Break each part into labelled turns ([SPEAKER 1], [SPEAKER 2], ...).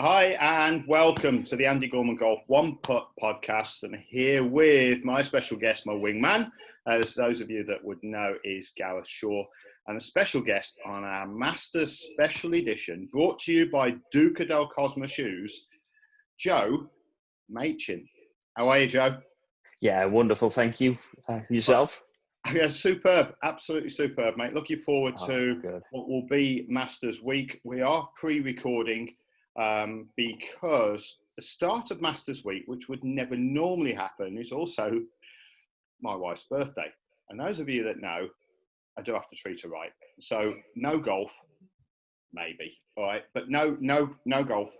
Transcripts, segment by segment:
[SPEAKER 1] Hi and welcome to the Andy Gorman Golf One Putt podcast, and here with my special guest, my wingman, as those of you that would know is Gareth Shaw, and a special guest on our Masters Special Edition, brought to you by Duca del Cosmo Shoes, Joe Machin. How are you, Joe?
[SPEAKER 2] Yeah, wonderful. Thank you. Yourself?
[SPEAKER 1] Yeah, superb. Absolutely superb, mate. Looking forward to
[SPEAKER 2] good.
[SPEAKER 1] what will be Masters Week. We are pre-recording because the start of Masters Week, which would never normally happen, is also my wife's birthday. And those of you that know, I do have to treat her right. So no golf, maybe, all right, but no golf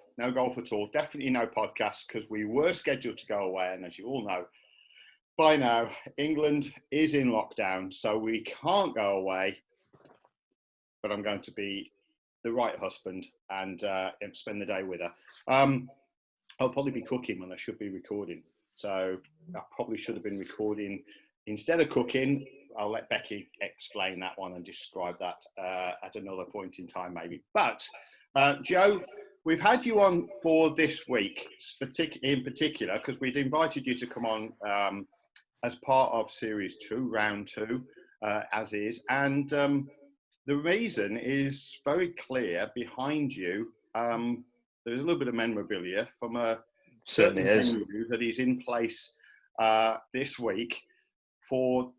[SPEAKER 1] at all. Definitely no podcast because we were scheduled to go away, and as you all know, by now England is in lockdown, so we can't go away. But I'm going to be the right husband and spend the day with her. I'll probably be cooking when I should be recording. So I probably should have been recording instead of cooking. I'll let Becky explain that one and describe that at another point in time, maybe. But Joe, we've had you on for this week in particular because we'd invited you to come on as part of Series 2, Round 2, as is. And the reason is very clear behind you. There's a little bit of memorabilia from a certain venue that is in place this week for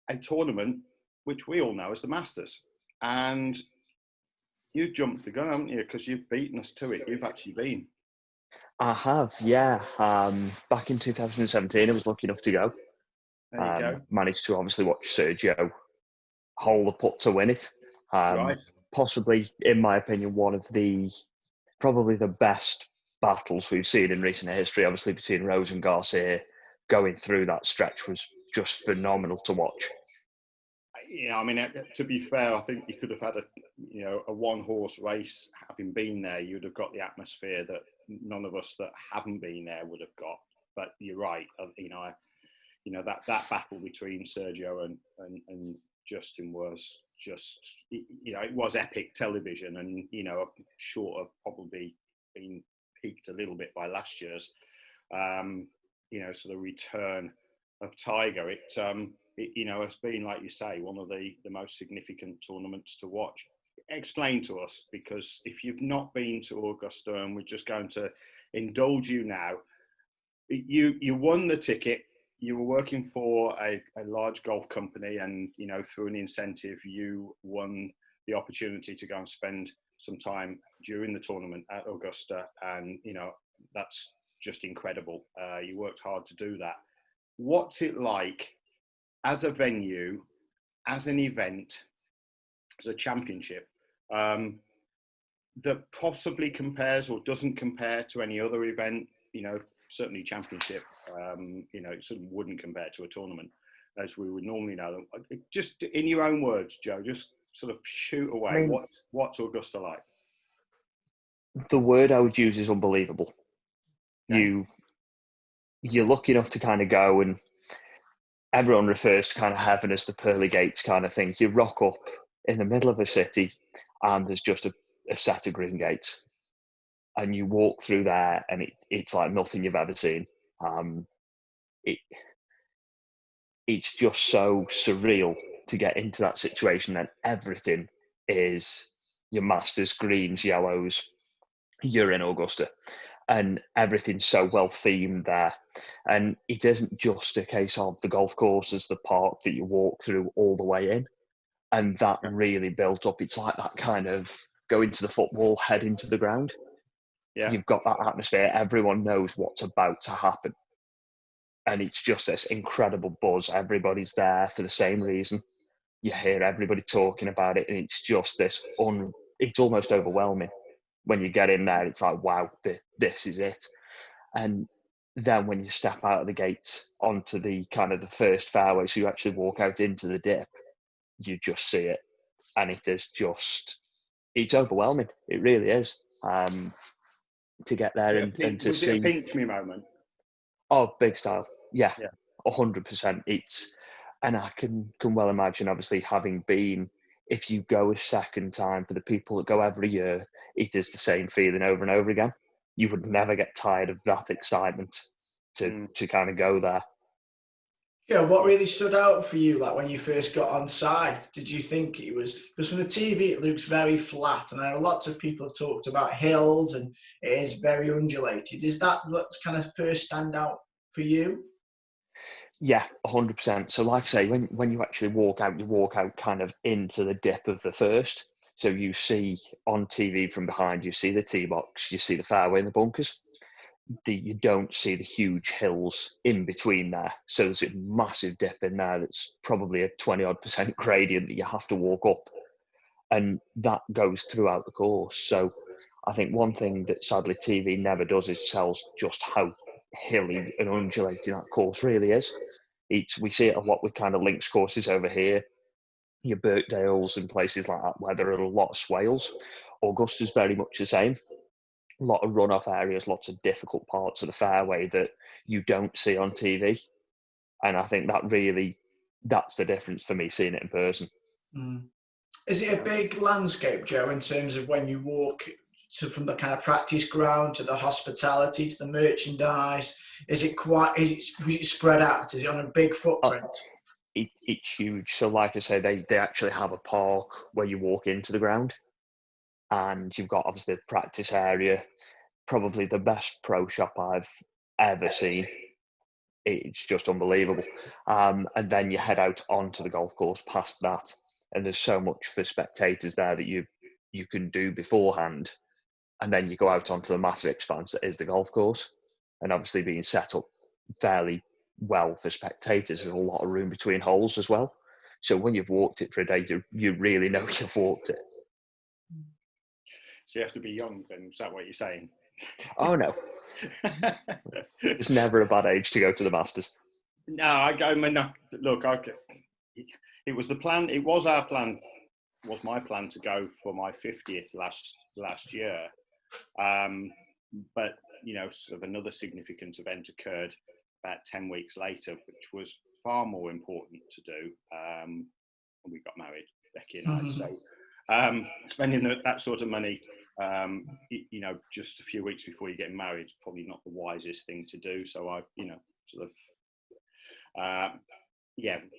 [SPEAKER 1] a tournament which we all know as the Masters. And you jumped the gun, haven't you? Because you've beaten us to it. You've actually been.
[SPEAKER 2] I have, yeah. Back in 2017, I was lucky enough to go.
[SPEAKER 1] There you go.
[SPEAKER 2] Managed to obviously watch Sergio hole the putt to win it.
[SPEAKER 1] Right.
[SPEAKER 2] Possibly, in my opinion, one of probably the best battles we've seen in recent history. Obviously, between Rose and Garcia, going through that stretch was just phenomenal to watch.
[SPEAKER 1] Yeah, I mean, to be fair, I think you could have had a one-horse race. Having been there, you'd have got the atmosphere that none of us that haven't been there would have got. But you're right. That battle between Sergio and Justin was just, it was epic television, and short of probably being peaked a little bit by last year's, sort of return of Tiger. It's been, like you say, one of the most significant tournaments to watch. Explain to us, because if you've not been to Augusta, and we're just going to indulge you now, you won the ticket. You were working for a large golf company, and through an incentive you won the opportunity to go and spend some time during the tournament at Augusta, and that's just incredible. You worked hard to do that. What's it like as a venue, as an event, as a championship, that possibly compares or doesn't compare to any other event? Certainly championship, it sort of wouldn't compare to a tournament as we would normally know them. Just in your own words, Joe, just sort of shoot away. I mean, what's Augusta like?
[SPEAKER 2] The word I would use is unbelievable. Okay. You're lucky enough to kind of go, and everyone refers to kind of heaven as the pearly gates kind of thing. You rock up in the middle of a city and there's just a set of green gates. And you walk through there, and it's like nothing you've ever seen. It's just so surreal to get into that situation, and everything is your Masters, greens, yellows. You're in Augusta, and everything's so well themed there. And it isn't just a case of the golf course as the park that you walk through all the way in, and that really built up. It's like that kind of go into the football, head into the ground. Yeah. You've got that atmosphere. Everyone knows what's about to happen. And it's just this incredible buzz. Everybody's there for the same reason. You hear everybody talking about it, and it's just this, it's almost overwhelming. When you get in there, it's like, wow, this is it. And then when you step out of the gates onto the kind of the first fairway, so you actually walk out into the dip, you just see it. And it is just, it's overwhelming. It really is. To get there and to see.
[SPEAKER 1] Was it a pinch me moment?
[SPEAKER 2] Oh, big style. Yeah. 100%. And I can well imagine, obviously, having been, if you go a second time, for the people that go every year, it is the same feeling over and over again. you would never get tired of that excitement to kind of go there.
[SPEAKER 3] Yeah, what really stood out for you, like when you first got on site? Did you think it was, because from the TV it looks very flat, and I know lots of people have talked about hills and it is very undulated. Is that what's kind of first stand out for you?
[SPEAKER 2] Yeah, 100%. So like I say, when you actually walk out kind of into the dip of the first. So you see on TV from behind, you see the tee box, you see the fairway and the bunkers. You don't see the huge hills in between there. So there's a massive dip in there that's probably a 20% gradient that you have to walk up. And that goes throughout the course. So I think one thing that sadly TV never does is tells just how hilly and undulating that course really is. We see it a lot with kind of links courses over here, your Birkdales and places like that, where there are a lot of swales. Augusta's very much the same. A lot of runoff areas, lots of difficult parts of the fairway that you don't see on TV. And I think that's the difference for me seeing it in person.
[SPEAKER 3] Mm. Is it a big landscape, Joe, in terms of when you walk from the kind of practice ground to the hospitality to the merchandise? Is it spread out? Is it on a big footprint?
[SPEAKER 2] It's huge. So like I say, they actually have a park where you walk into the ground, and you've got obviously the practice area, probably the best pro shop I've ever seen. It's just unbelievable. And then you head out onto the golf course past that, and there's so much for spectators there that you can do beforehand. And then you go out onto the massive expanse that is the golf course, and obviously being set up fairly well for spectators, there's a lot of room between holes as well. So when you've walked it for a day, you really know you've walked it.
[SPEAKER 1] So you have to be young then, is that what you're saying?
[SPEAKER 2] Oh no. It's never a bad age to go to the Masters.
[SPEAKER 1] No, I mean, look, it was the plan. It was our plan. Was my plan to go for my 50th last year, but sort of another significant event occurred about 10 weeks later, which was far more important to do. And we got married, Becky and I.
[SPEAKER 3] Mm-hmm.
[SPEAKER 1] So spending that sort of money, just a few weeks before you're getting married, is probably not the wisest thing to do. So I, sort of,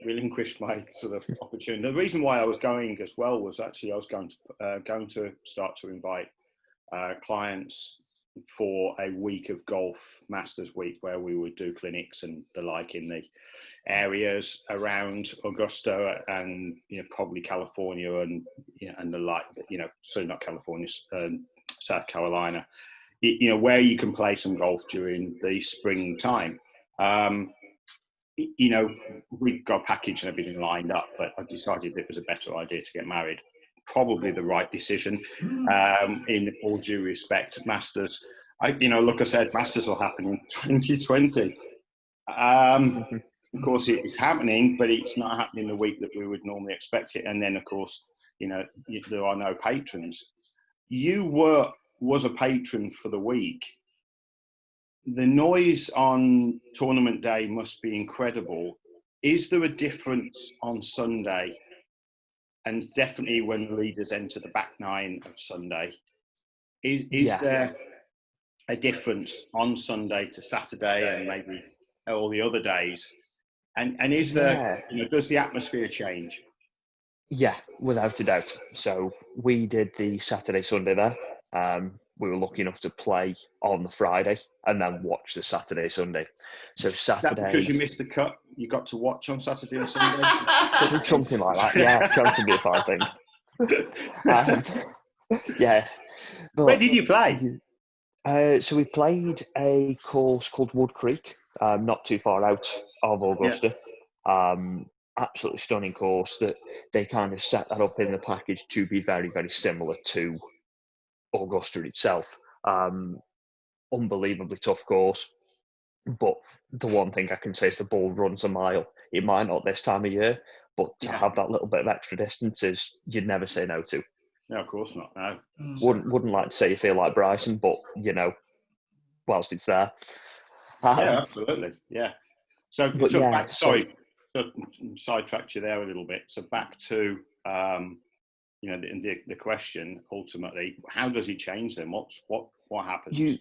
[SPEAKER 1] relinquished my sort of opportunity. The reason why I was going as well was actually I was going to start to invite clients for a week of golf Masters week, where we would do clinics and the like in the areas around Augusta and probably California and and the like, so not California, South Carolina, where you can play some golf during the spring time. We got a package and everything lined up, but I decided it was a better idea to get married. Probably the right decision, in all due respect. Masters, like I said, Masters will happen in 2020. Of course, it's happening, but it's not happening the week that we would normally expect it. And then, of course, there are no patrons. You was a patron for the week. The noise on tournament day must be incredible. Is there a difference on Sunday? And definitely when the leaders enter the back nine of Sunday, is there a difference on Sunday to Saturday and maybe all the other days? And is there, does the atmosphere change?
[SPEAKER 2] Yeah, without a doubt. So we did the Saturday, Sunday there. We were lucky enough to play on the Friday and then watch the Saturday, Sunday. So Saturday.
[SPEAKER 1] Is that because you missed the cut? You got to watch on Saturday and Sunday?
[SPEAKER 2] Something like that. Yeah, chance would be a fine thing. Yeah. But,
[SPEAKER 1] where did you play?
[SPEAKER 2] So we played a course called Wood Creek, not too far out of Augusta. Yeah. Absolutely stunning course that they kind of set that up in the package to be very, very similar to Augusta itself. Unbelievably tough course, but the one thing I can say is the ball runs a mile. It might not this time of year, but to have that little bit of extra distance is you'd never say no to.
[SPEAKER 1] No, of course not. No.
[SPEAKER 2] Wouldn't like to say you feel like Bryson, but whilst it's there.
[SPEAKER 1] Yeah, absolutely. Yeah. So sidetracked you there a little bit. So back to the question ultimately, how does he change them? What happens?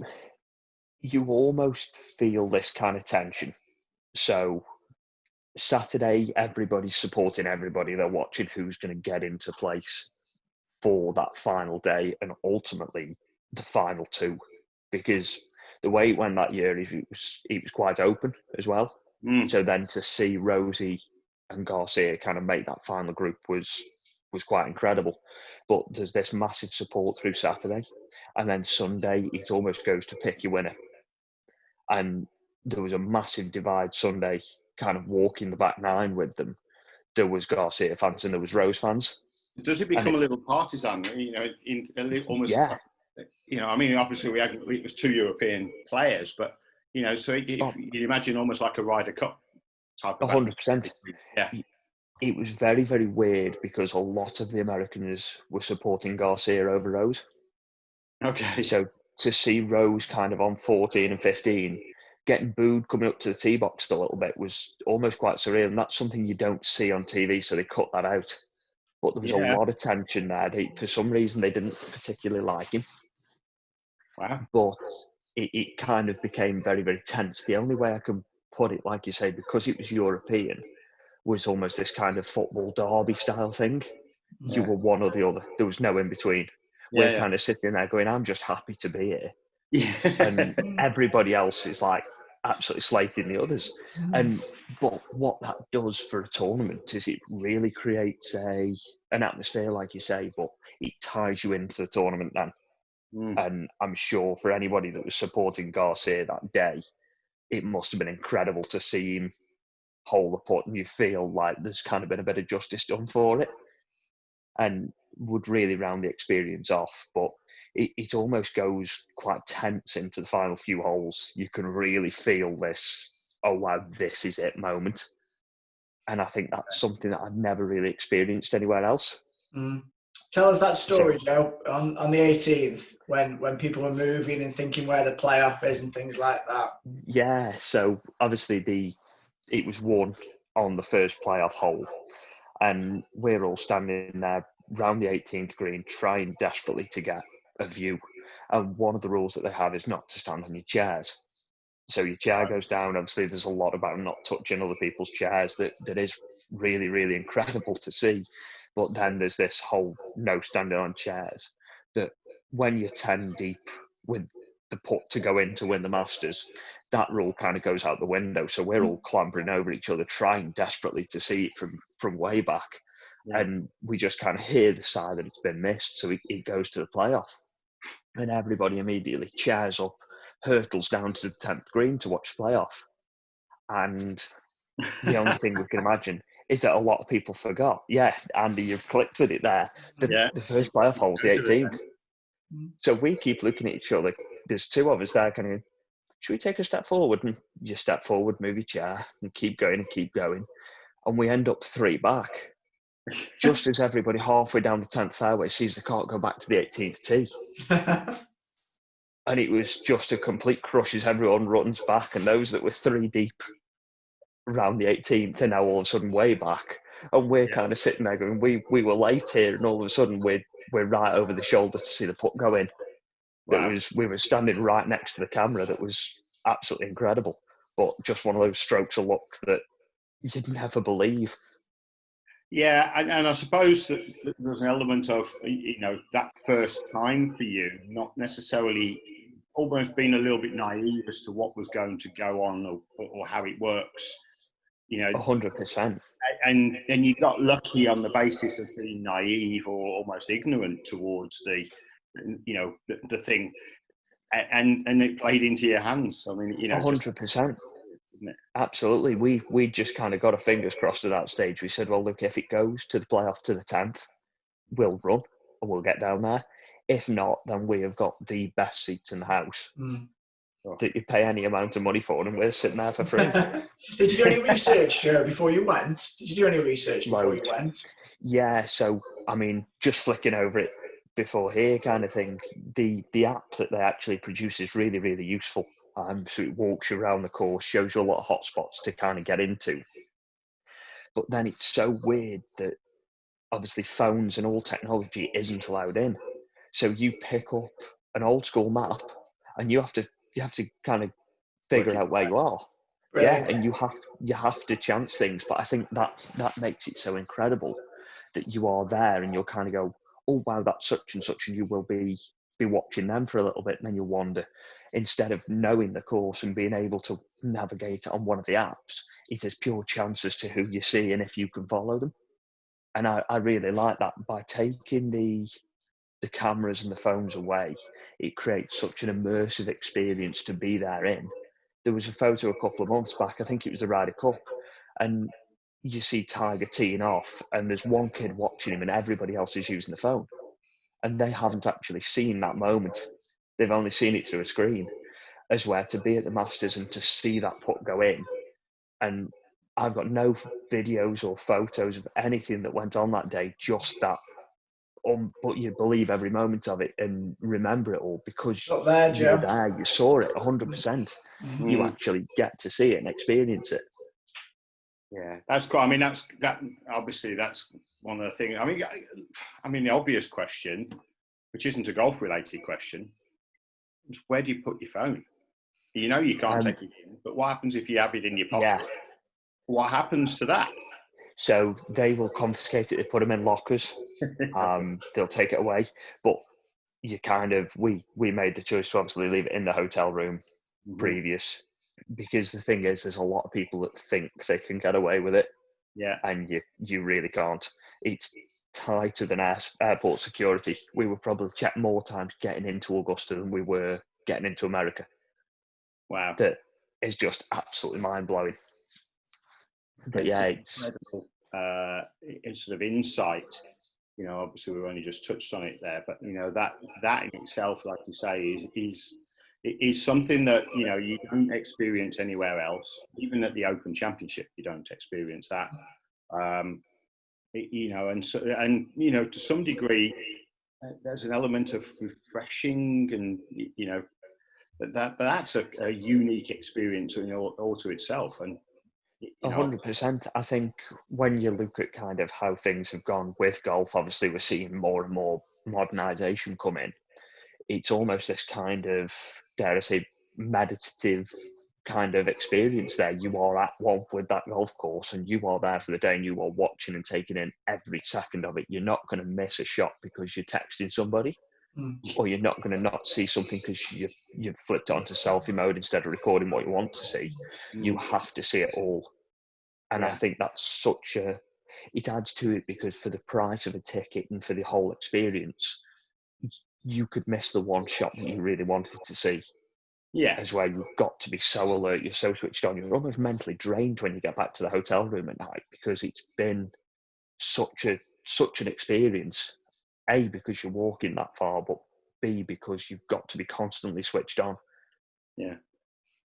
[SPEAKER 2] you almost feel this kind of tension. So Saturday, everybody's supporting everybody. They're watching who's going to get into place for that final day and ultimately the final two, because the way it went that year, it was quite open as well. So then to see Rosie and Garcia kind of make that final group was quite incredible. But there's this massive support through Saturday, and then Sunday it almost goes to pick your winner. And there was a massive divide Sunday, kind of walking the back nine with them. There was Garcia fans and there was Rose fans.
[SPEAKER 1] Does it become a little partisan? You know, almost.
[SPEAKER 2] Yeah.
[SPEAKER 1] You know, I mean, obviously it was two European players, but you know, so if you imagine almost like a Ryder Cup type of.
[SPEAKER 2] 100%.
[SPEAKER 1] Yeah.
[SPEAKER 2] It was very, very weird because a lot of the Americans were supporting Garcia over Rose.
[SPEAKER 1] Okay.
[SPEAKER 2] So to see Rose kind of on 14 and 15 getting booed coming up to the tee box a little bit was almost quite surreal, and that's something you don't see on TV, so they cut that out. But there was a lot of tension there. For some reason, they didn't particularly like him.
[SPEAKER 1] Wow.
[SPEAKER 2] But it kind of became very, very tense. The only way I can put it, like you say, because it was European, was almost this kind of football derby style thing. You were one or the other. There was no in between. We're kind of sitting there going, I'm just happy to be here.
[SPEAKER 1] Yeah.
[SPEAKER 2] And everybody else is like absolutely slating the others. But what that does for a tournament is it really creates an atmosphere, like you say, but it ties you into the tournament then. And I'm sure for anybody that was supporting Garcia that day, it must have been incredible to see him hole the putt, and you feel like there's kind of been a bit of justice done for it, and would really round the experience off. But it almost goes quite tense into the final few holes. You can really feel this, oh wow, this is it moment. And I think that's something that I've never really experienced anywhere else.
[SPEAKER 3] Tell us that story, Joe, on the 18th, when people were moving and thinking where the playoff is and things like that.
[SPEAKER 2] Yeah, so obviously it was won on the first playoff hole, and we're all standing there round the 18th green trying desperately to get a view. And one of the rules that they have is not to stand on your chairs. So your chair goes down. Obviously, there's a lot about not touching other people's chairs that is really, really incredible to see. But then there's this whole no standing on chairs, that when you're 10 deep with the putt to go in to win the Masters, that rule kind of goes out the window. So we're all clambering over each other, trying desperately to see it from way back. And we just kind of hear the sigh that it's been missed. So it goes to the playoff. And everybody immediately chairs up, hurtles down to the 10th green to watch the playoff. And the only thing we can imagine is that a lot of people forgot. Yeah, Andy, you've clicked with it there. The first playoff hole's the 18th. So we keep looking at each other. There's two of us there kind of, should we take a step forward? And you step forward, move your chair, and keep going and keep going. And we end up 3 back. Just as everybody halfway down the 10th fairway sees the cart go back to the 18th tee. And it was just a complete crush as everyone runs back, and those that were 3 deep around the 18th are now all of a sudden way back. And we're kind of sitting there going, we were late here, and all of a sudden we're right over the shoulder to see the putt go in. We were standing right next to the camera. That was absolutely incredible. But just one of those strokes of luck that you'd never believe.
[SPEAKER 1] Yeah, and I suppose that there's an element of, that first time for you, not necessarily almost being a little bit naive as to what was going to go on or how it works.
[SPEAKER 2] 100%.
[SPEAKER 1] And you got lucky on the basis of being naive or almost ignorant towards the thing, and it played into your hands. I mean,
[SPEAKER 2] 100%. Absolutely. We just kind of got our fingers crossed at that stage. We said, well, look, if it goes to the playoff to the 10th, we'll run and we'll get down there. If not, then we have got the best seats in the house that you pay any amount of money for, and we're sitting there for free.
[SPEAKER 3] Did you do any research, Joe, before you went? Did you do any research before you went?
[SPEAKER 2] Yeah, so, I mean, just flicking over it before here kind of thing, the app that they actually produce is really, really useful. So it walks you around the course, shows you a lot of hotspots to kind of get into. But then it's so weird that obviously phones and all technology isn't allowed in. So you pick up an old school map and you have to to kind of figure out where you are.
[SPEAKER 3] Brilliant.
[SPEAKER 2] Yeah, and you have to chance things, but I think that makes it so incredible that you are there and you'll kind of go, oh wow, that's such and such, and you will be watching them for a little bit, and then you'll wander. Instead of knowing the course and being able to navigate it on one of the apps, it is pure chance as to who you see and if you can follow them. And I really like that. By taking the cameras and the phones away, it creates such an immersive experience to be there in. There was a photo a couple of months back, I think it was the Ryder Cup, and you see Tiger teeing off and there's one kid watching him and everybody else is using the phone. And they haven't actually seen that moment. They've only seen it through a screen. As where to be at the Masters and to see that putt go in. And I've got no videos or photos of anything that went on that day, just that. But you believe every moment of it and remember it all because
[SPEAKER 3] Up there,
[SPEAKER 2] you were
[SPEAKER 3] Joe.
[SPEAKER 2] there, you saw it 100%. You actually get to see it and experience it.
[SPEAKER 1] Yeah, that's cool. I mean, that obviously that's one of the things. I mean, the obvious question, which isn't a golf-related question, is where do you put your phone? You know you can't take it in, but what happens if you have it in your pocket?
[SPEAKER 2] Yeah.
[SPEAKER 1] What happens to that?
[SPEAKER 2] So they will confiscate it. They put them in lockers. They'll take it away. But you kind of, we made the choice to obviously leave it in the hotel room previous, because the thing is, there's a lot of people that think they can get away with it.
[SPEAKER 1] Yeah.
[SPEAKER 2] And you really can't. It's tighter than airport security. We were probably checked more times getting into Augusta than we were getting into America.
[SPEAKER 1] Wow.
[SPEAKER 2] That is just absolutely mind-blowing. But yeah, it's
[SPEAKER 1] sort of insight. You know, obviously we've only just touched on it there, but you know that in itself, like you say, is something that you don't experience anywhere else. Even at the Open Championship, you don't experience that. And to some degree, there's an element of refreshing, and that's a unique experience all to itself. And
[SPEAKER 2] 100%. I think when you look at kind of how things have gone with golf, obviously we're seeing more and more modernisation come in. It's almost this kind of, dare I say, meditative kind of experience there. You are at one with that golf course and you are there for the day and you are watching and taking in every second of it. You're not going to miss a shot because you're texting somebody. Or you're not going to not see something because you've flipped it onto selfie mode instead of recording what you want to see. You have to see it all. And I think that's it adds to it, because for the price of a ticket and for the whole experience, you could miss the one shot that you really wanted to see.
[SPEAKER 1] Yeah.
[SPEAKER 2] As well, you've got to be so alert, you're so switched on, you're almost mentally drained when you get back to the hotel room at night, because it's been such an experience. A, because you're walking that far, but B, because you've got to be constantly switched on.
[SPEAKER 1] Yeah.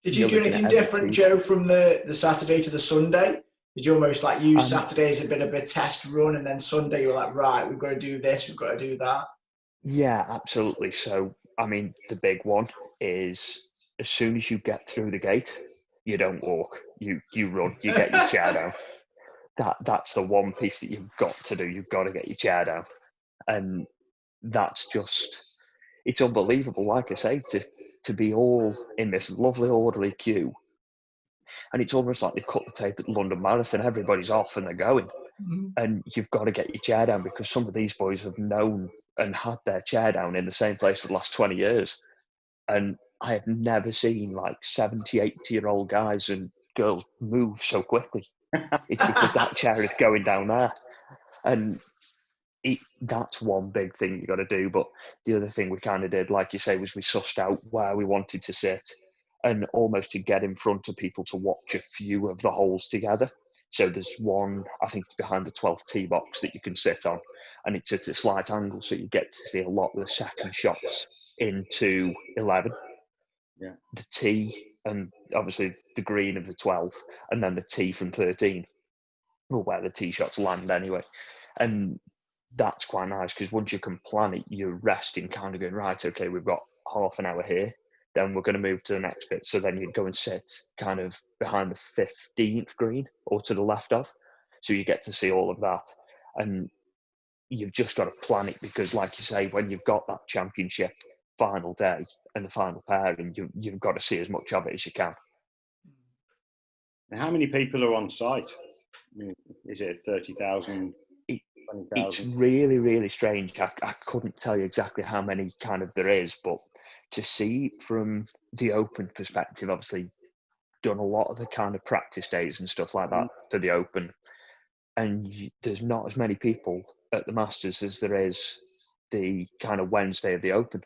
[SPEAKER 3] Did you do anything different, Joe, from the Saturday to the Sunday? Did you almost like use Saturday as a bit of a test run, and then Sunday you're like, right, we've got to do this, we've got to do that?
[SPEAKER 2] Yeah, absolutely. So, I mean, the big one is, as soon as you get through the gate, you don't walk, you run, you get your chair down. That's the one piece that you've got to do. You've got to get your chair down. And that's just, it's unbelievable, like I say, to be all in this lovely orderly queue. And it's almost like they've cut the tape at the London Marathon. Everybody's off and they're going. And you've got to get your chair down, because some of these boys have known and had their chair down in the same place for the last 20 years. And I have never seen like 70, 80-year-old guys and girls move so quickly. It's because that chair is going down there. And that's one big thing you got to do. But the other thing we kind of did, like you say, was we sussed out where we wanted to sit, and almost to get in front of people to watch a few of the holes together. So there's one, I think it's behind the 12th tee box, that you can sit on, and it's at a slight angle, so you get to see a lot of the second shots into 11.
[SPEAKER 1] Yeah.
[SPEAKER 2] The tee, and obviously the green of the 12th, and then the tee from 13, or where the tee shots land anyway. And that's quite nice, because once you can plan it, you're resting, kind of going, right, okay, we've got half an hour here, then we're going to move to the next bit. So then you'd go and sit kind of behind the 15th green, or to the left of. So you get to see all of that. And you've just got to plan it, because like you say, when you've got that championship, final day and the final pair, and you've got to see as much of it as you can.
[SPEAKER 1] How many people are on site? I mean, is it 30,000, 20,000?
[SPEAKER 2] It's really, really strange. I couldn't tell you exactly how many kind of there is, but to see from the Open perspective, obviously done a lot of the kind of practice days and stuff like that for the Open, and there's not as many people at the Masters as there is the kind of Wednesday of the Open.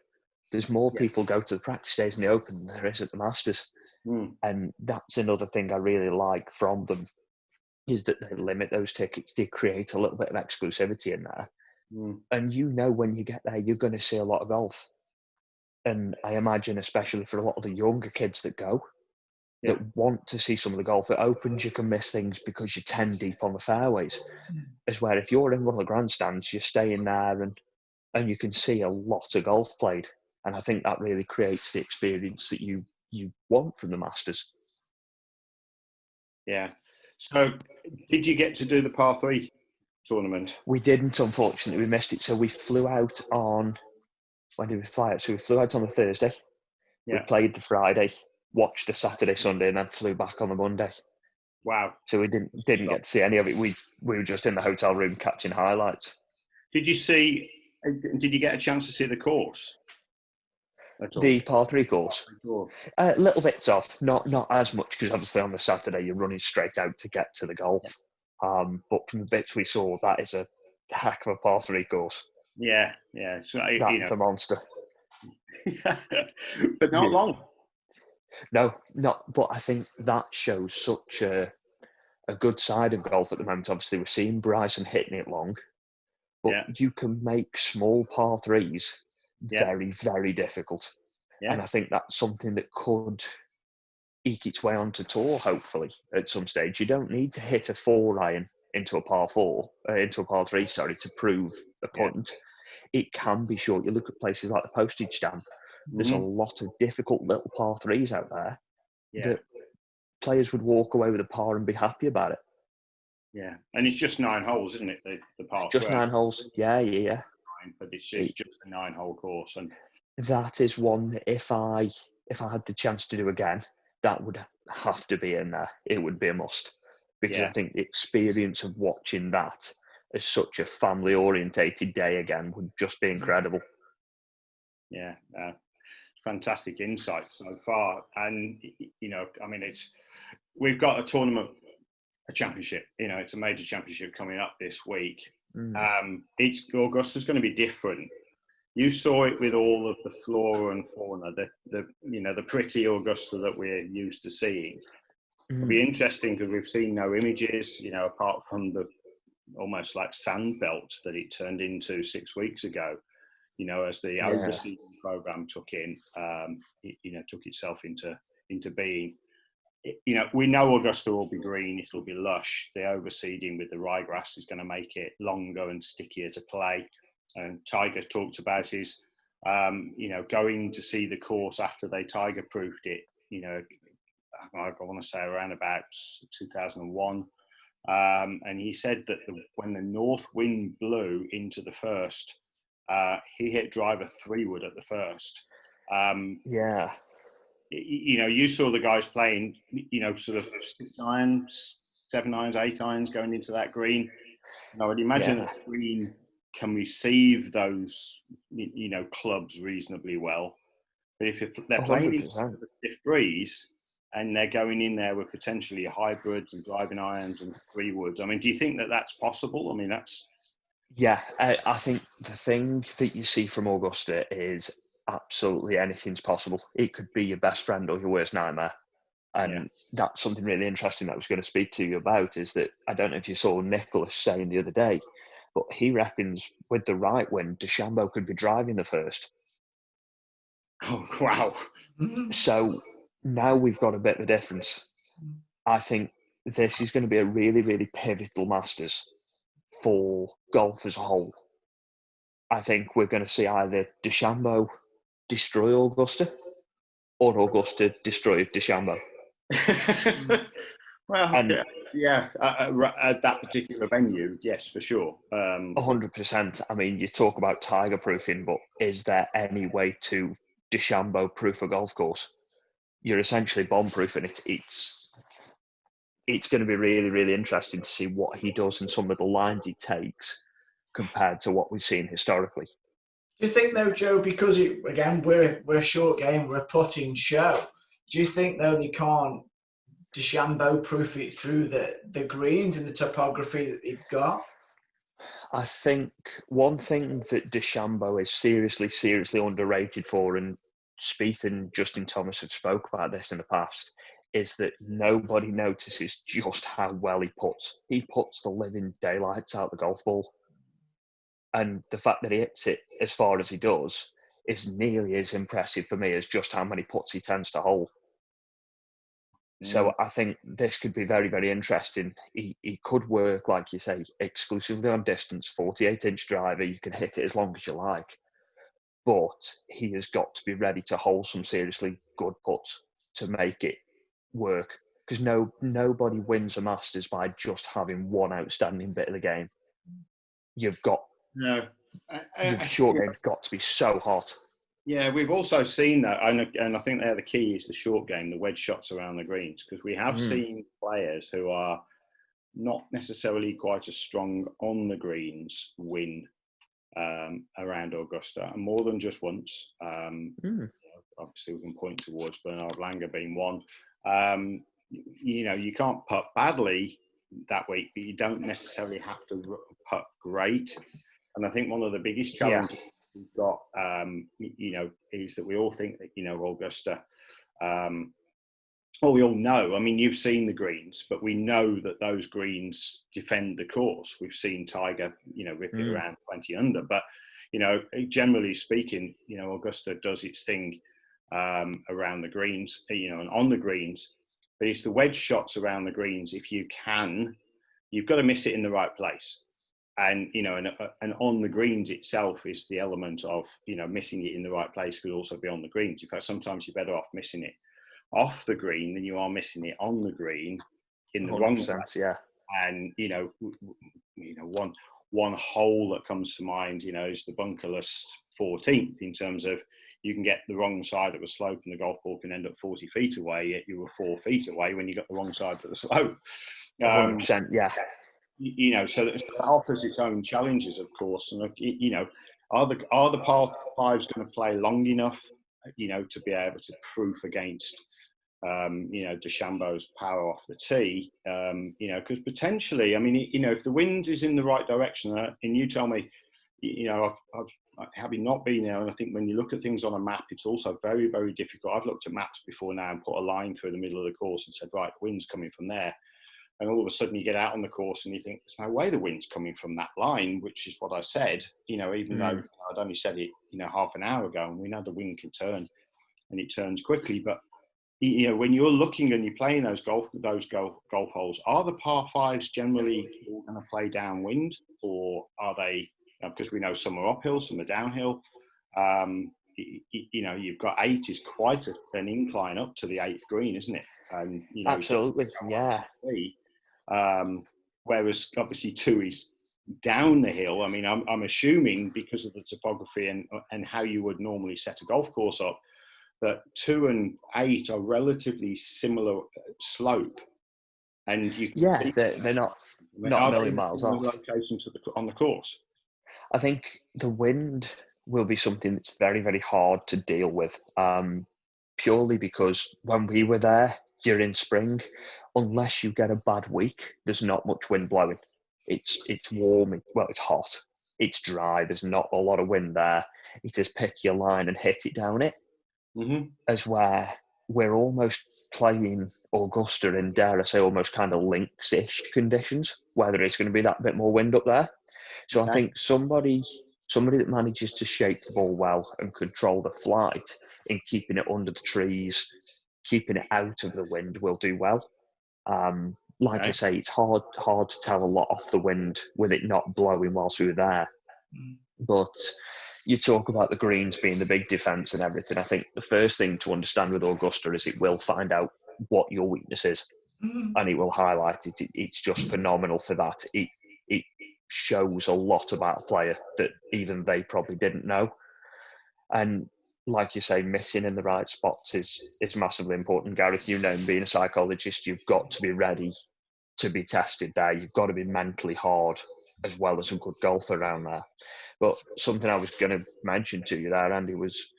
[SPEAKER 2] There's more people go to the practice days in the Open than there is at the Masters. And that's another thing I really like from them, is that they limit those tickets. They create a little bit of exclusivity in there. And you know, when you get there, you're going to see a lot of golf. And I imagine, especially for a lot of the younger kids that go, that want to see some of the golf at Opens, you can miss things because you're 10 deep on the fairways. As where if you're in one of the grandstands, you're staying there and you can see a lot of golf played. And I think that really creates the experience that you want from the Masters.
[SPEAKER 1] Yeah. So did you get to do the par 3 tournament?
[SPEAKER 2] We didn't, unfortunately. We missed it. So we flew out on, when did we fly out? So we flew out on the Thursday. We played the Friday, watched the Saturday, Sunday, and then flew back on the Monday.
[SPEAKER 1] Wow.
[SPEAKER 2] So we didn't get to see any of it. We were just in the hotel room catching highlights.
[SPEAKER 1] Did you get a chance to see the course?
[SPEAKER 2] The par 3 course? Little bits of, not as much, because obviously on the Saturday you're running straight out to get to the golf. But from the bits we saw, that is a heck of a par 3 course.
[SPEAKER 1] Yeah. So,
[SPEAKER 2] that's a monster.
[SPEAKER 1] But not long.
[SPEAKER 2] No, not. But I think that shows such a good side of golf at the moment. Obviously, we're seeing Bryson hitting it long, but you can make small par 3s very, very difficult. And I think that's something that could eke its way onto tour, hopefully, at some stage. You don't need to hit a 4-iron into a par 3, to prove a point. It can be short. You look at places like the postage stamp, there's a lot of difficult little par 3s out there that players would walk away with a par and be happy about it.
[SPEAKER 1] Yeah, and it's just 9 holes, isn't it? The par 3.
[SPEAKER 2] Just 9 holes. Yeah.
[SPEAKER 1] But it's just a 9-hole course, and
[SPEAKER 2] that is one that if I had the chance to do again, that would have to be in there. It would be a must, because I think the experience of watching that as such a family-orientated day again would just be incredible.
[SPEAKER 1] Yeah, fantastic insight so far. And I mean, we've got a tournament, a championship. It's a major championship coming up this week. Augusta's going to be different. You saw it with all of the flora and fauna, the pretty Augusta that we're used to seeing. It'll be interesting because we've seen no images, apart from the almost like sand belt that it turned into 6 weeks ago. As the overseeding program took itself into being. We know Augusta will be green, it'll be lush. The overseeding with the ryegrass is going to make it longer and stickier to play. And Tiger talked about his, going to see the course after they Tiger-proofed it, I want to say around about 2001. And he said that when the north wind blew into the first, he hit driver 3-wood at the first. You saw the guys playing, sort of 6 irons, 7 irons, 8 irons going into that green. And I would imagine that the green can receive those, clubs reasonably well. But if they're playing into the stiff breeze and they're going in there with potentially hybrids and driving irons and 3-woods, I mean, do you think that that's possible? I mean, that's...
[SPEAKER 2] Yeah, I think the thing that you see from Augusta is absolutely anything's possible. It could be your best friend or your worst nightmare. And that's something really interesting that I was going to speak to you about, is that I don't know if you saw Nicholas saying the other day, but he reckons with the right wind, DeChambeau could be driving the first.
[SPEAKER 1] Oh, wow.
[SPEAKER 2] So now we've got a bit of a difference. I think this is going to be a really, really pivotal Masters for golf as a whole. I think we're going to see either DeChambeau destroy Augusta or Augusta destroy DeChambeau.
[SPEAKER 1] Well, at that particular venue, yes, for sure.
[SPEAKER 2] 100%. I mean, you talk about Tiger proofing, but is there any way to DeChambeau-proof a golf course. You're essentially bomb-proof, and it's going to be really, really interesting to see what he does and some of the lines he takes compared to what we've seen historically.
[SPEAKER 3] Do you think though, Joe, because again we're a short game, we're a putting show? Do you think though they can't DeChambeau-proof it through the greens and the topography that they've got?
[SPEAKER 2] I think one thing that DeChambeau is seriously, seriously underrated for, and Spieth and Justin Thomas have spoke about this in the past, is that nobody notices just how well he puts. He puts the living daylights out the golf ball. And the fact that he hits it as far as he does is nearly as impressive for me as just how many putts he tends to hold. So I think this could be very, very interesting. He could work, like you say, exclusively on distance, 48-inch driver. You can hit it as long as you like. But he has got to be ready to hold some seriously good putts to make it work. Because nobody wins a Masters by just having one outstanding bit of the game. You've got...
[SPEAKER 1] No.
[SPEAKER 2] The short game's got to be so hot.
[SPEAKER 1] Yeah, we've also seen that, and I think they're the key is the short game, the wedge shots around the greens, because we have seen players who are not necessarily quite as strong on the greens win around Augusta, and more than just once. Obviously, we can point towards Bernard Langer being one. You can't putt badly that week, but you don't necessarily have to putt great. And I think one of the biggest challenges we've got, is that we all think that, Augusta, we all know. I mean, you've seen the greens, but we know that those greens defend the course. We've seen Tiger, rip it around 20 under. But, generally speaking, Augusta does its thing around the greens, and on the greens. But it's the wedge shots around the greens. If you can, you've got to miss it in the right place. And, and on the greens itself is the element of, missing it in the right place could also be on the greens. In fact, sometimes you're better off missing it off the green than you are missing it on the green in the wrong place.
[SPEAKER 2] Yeah.
[SPEAKER 1] And, one hole that comes to mind, is the bunkerless 14th, in terms of you can get the wrong side of a slope and the golf ball can end up 40 feet away, yet you were 4 feet away when you got the wrong side of the slope.
[SPEAKER 2] 100%, yeah.
[SPEAKER 1] So it offers its own challenges, of course. And are the par fives going to play long enough, to be able to proof against, DeChambeau's power off the tee? Because potentially, I mean, if the wind is in the right direction, and you tell me, having not been there, and I think when you look at things on a map, it's also very, very difficult. I've looked at maps before now and put a line through the middle of the course and said, right, the wind's coming from there. And all of a sudden you get out on the course and you think, there's no way the wind's coming from that line, which is what I said, even though I'd only said it, half an hour ago, and we know the wind can turn and it turns quickly. But, when you're looking and you're playing those golf holes, are the par fives generally all going to play downwind, or are they, because we know some are uphill, some are downhill. You've got 8 is quite an incline up to the 8th green, isn't it? And,
[SPEAKER 2] absolutely, yeah.
[SPEAKER 1] Whereas obviously 2 is down the hill. I mean, I'm assuming because of the topography and how you would normally set a golf course up, that 2 and 8 are relatively similar slope. And
[SPEAKER 2] they're not a million miles off.
[SPEAKER 1] Location on the course.
[SPEAKER 2] I think the wind will be something that's very, very hard to deal with, purely because when we were there during spring, unless you get a bad week, there's not much wind blowing. It's warm, it's hot, it's dry, there's not a lot of wind there. It is pick your line and hit it down it. As where we're almost playing Augusta in, dare I say, almost kind of links-ish conditions, where there is going to be that bit more wind up there. So I think somebody that manages to shape the ball well and control the flight in keeping it under the trees, keeping it out of the wind, will do well. I say, it's hard to tell a lot off the wind with it not blowing whilst we were there. But you talk about the greens being the big defence and everything. I think the first thing to understand with Augusta is it will find out what your weakness is, and it will highlight it. It's just phenomenal for that. It shows a lot about a player that even they probably didn't know. And like you say, missing in the right spots is massively important. Gareth, you know, being a psychologist, you've got to be ready to be tested there. You've got to be mentally hard as well as a good golfer around there. But something I was going to mention to you there, Andy, was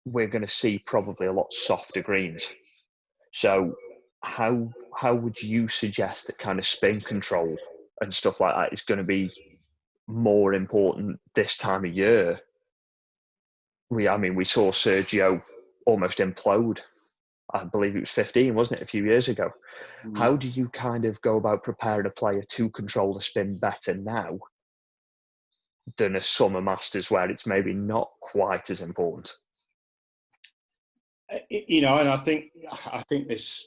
[SPEAKER 2] we're going to see probably a lot softer greens. So how would you suggest that kind of spin control and stuff like that is going to be more important this time of year? We saw Sergio almost implode. I believe it was 15, wasn't it, a few years ago? How do you kind of go about preparing a player to control the spin better now than a summer Masters where it's maybe not quite as important?
[SPEAKER 1] You know, and I think this,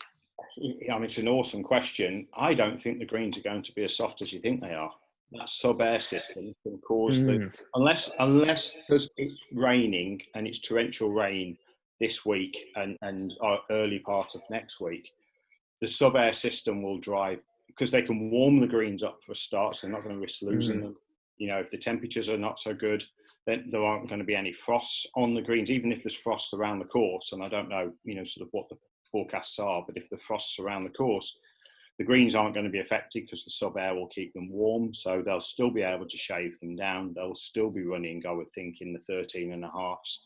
[SPEAKER 1] I mean, it's an awesome question. I don't think the greens are going to be as soft as you think they are. That sub-air system can cause unless it's raining and it's torrential rain this week and our early part of next week, the sub-air system will drive, because they can warm the greens up for a start, so they're not going to risk losing them. You know, if the temperatures are not so good, then there aren't going to be any frosts on the greens, even if there's frost around the course. And I don't know, you know, sort of what the forecasts are, but if the frost's around the course, the greens aren't going to be affected because the sub-air will keep them warm. So they'll still be able to shave them down. They'll still be running, I would think, in the 13 and a halves.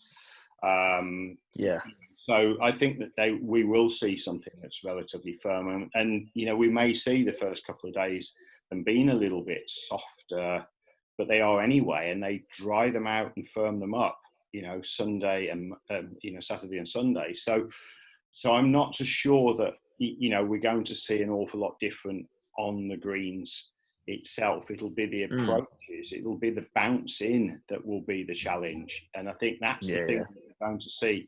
[SPEAKER 1] So I think that we will see something that's relatively firm. And, you know, we may see the first couple of days them being a little bit softer, but they are anyway, and they dry them out and firm them up, you know, Sunday and, you know, Saturday and Sunday. So I'm not so sure that, you know, we're going to see an awful lot different on the greens itself. It'll be the approaches, it'll be the bounce in that will be the challenge. And I think that's the thing we're going to see.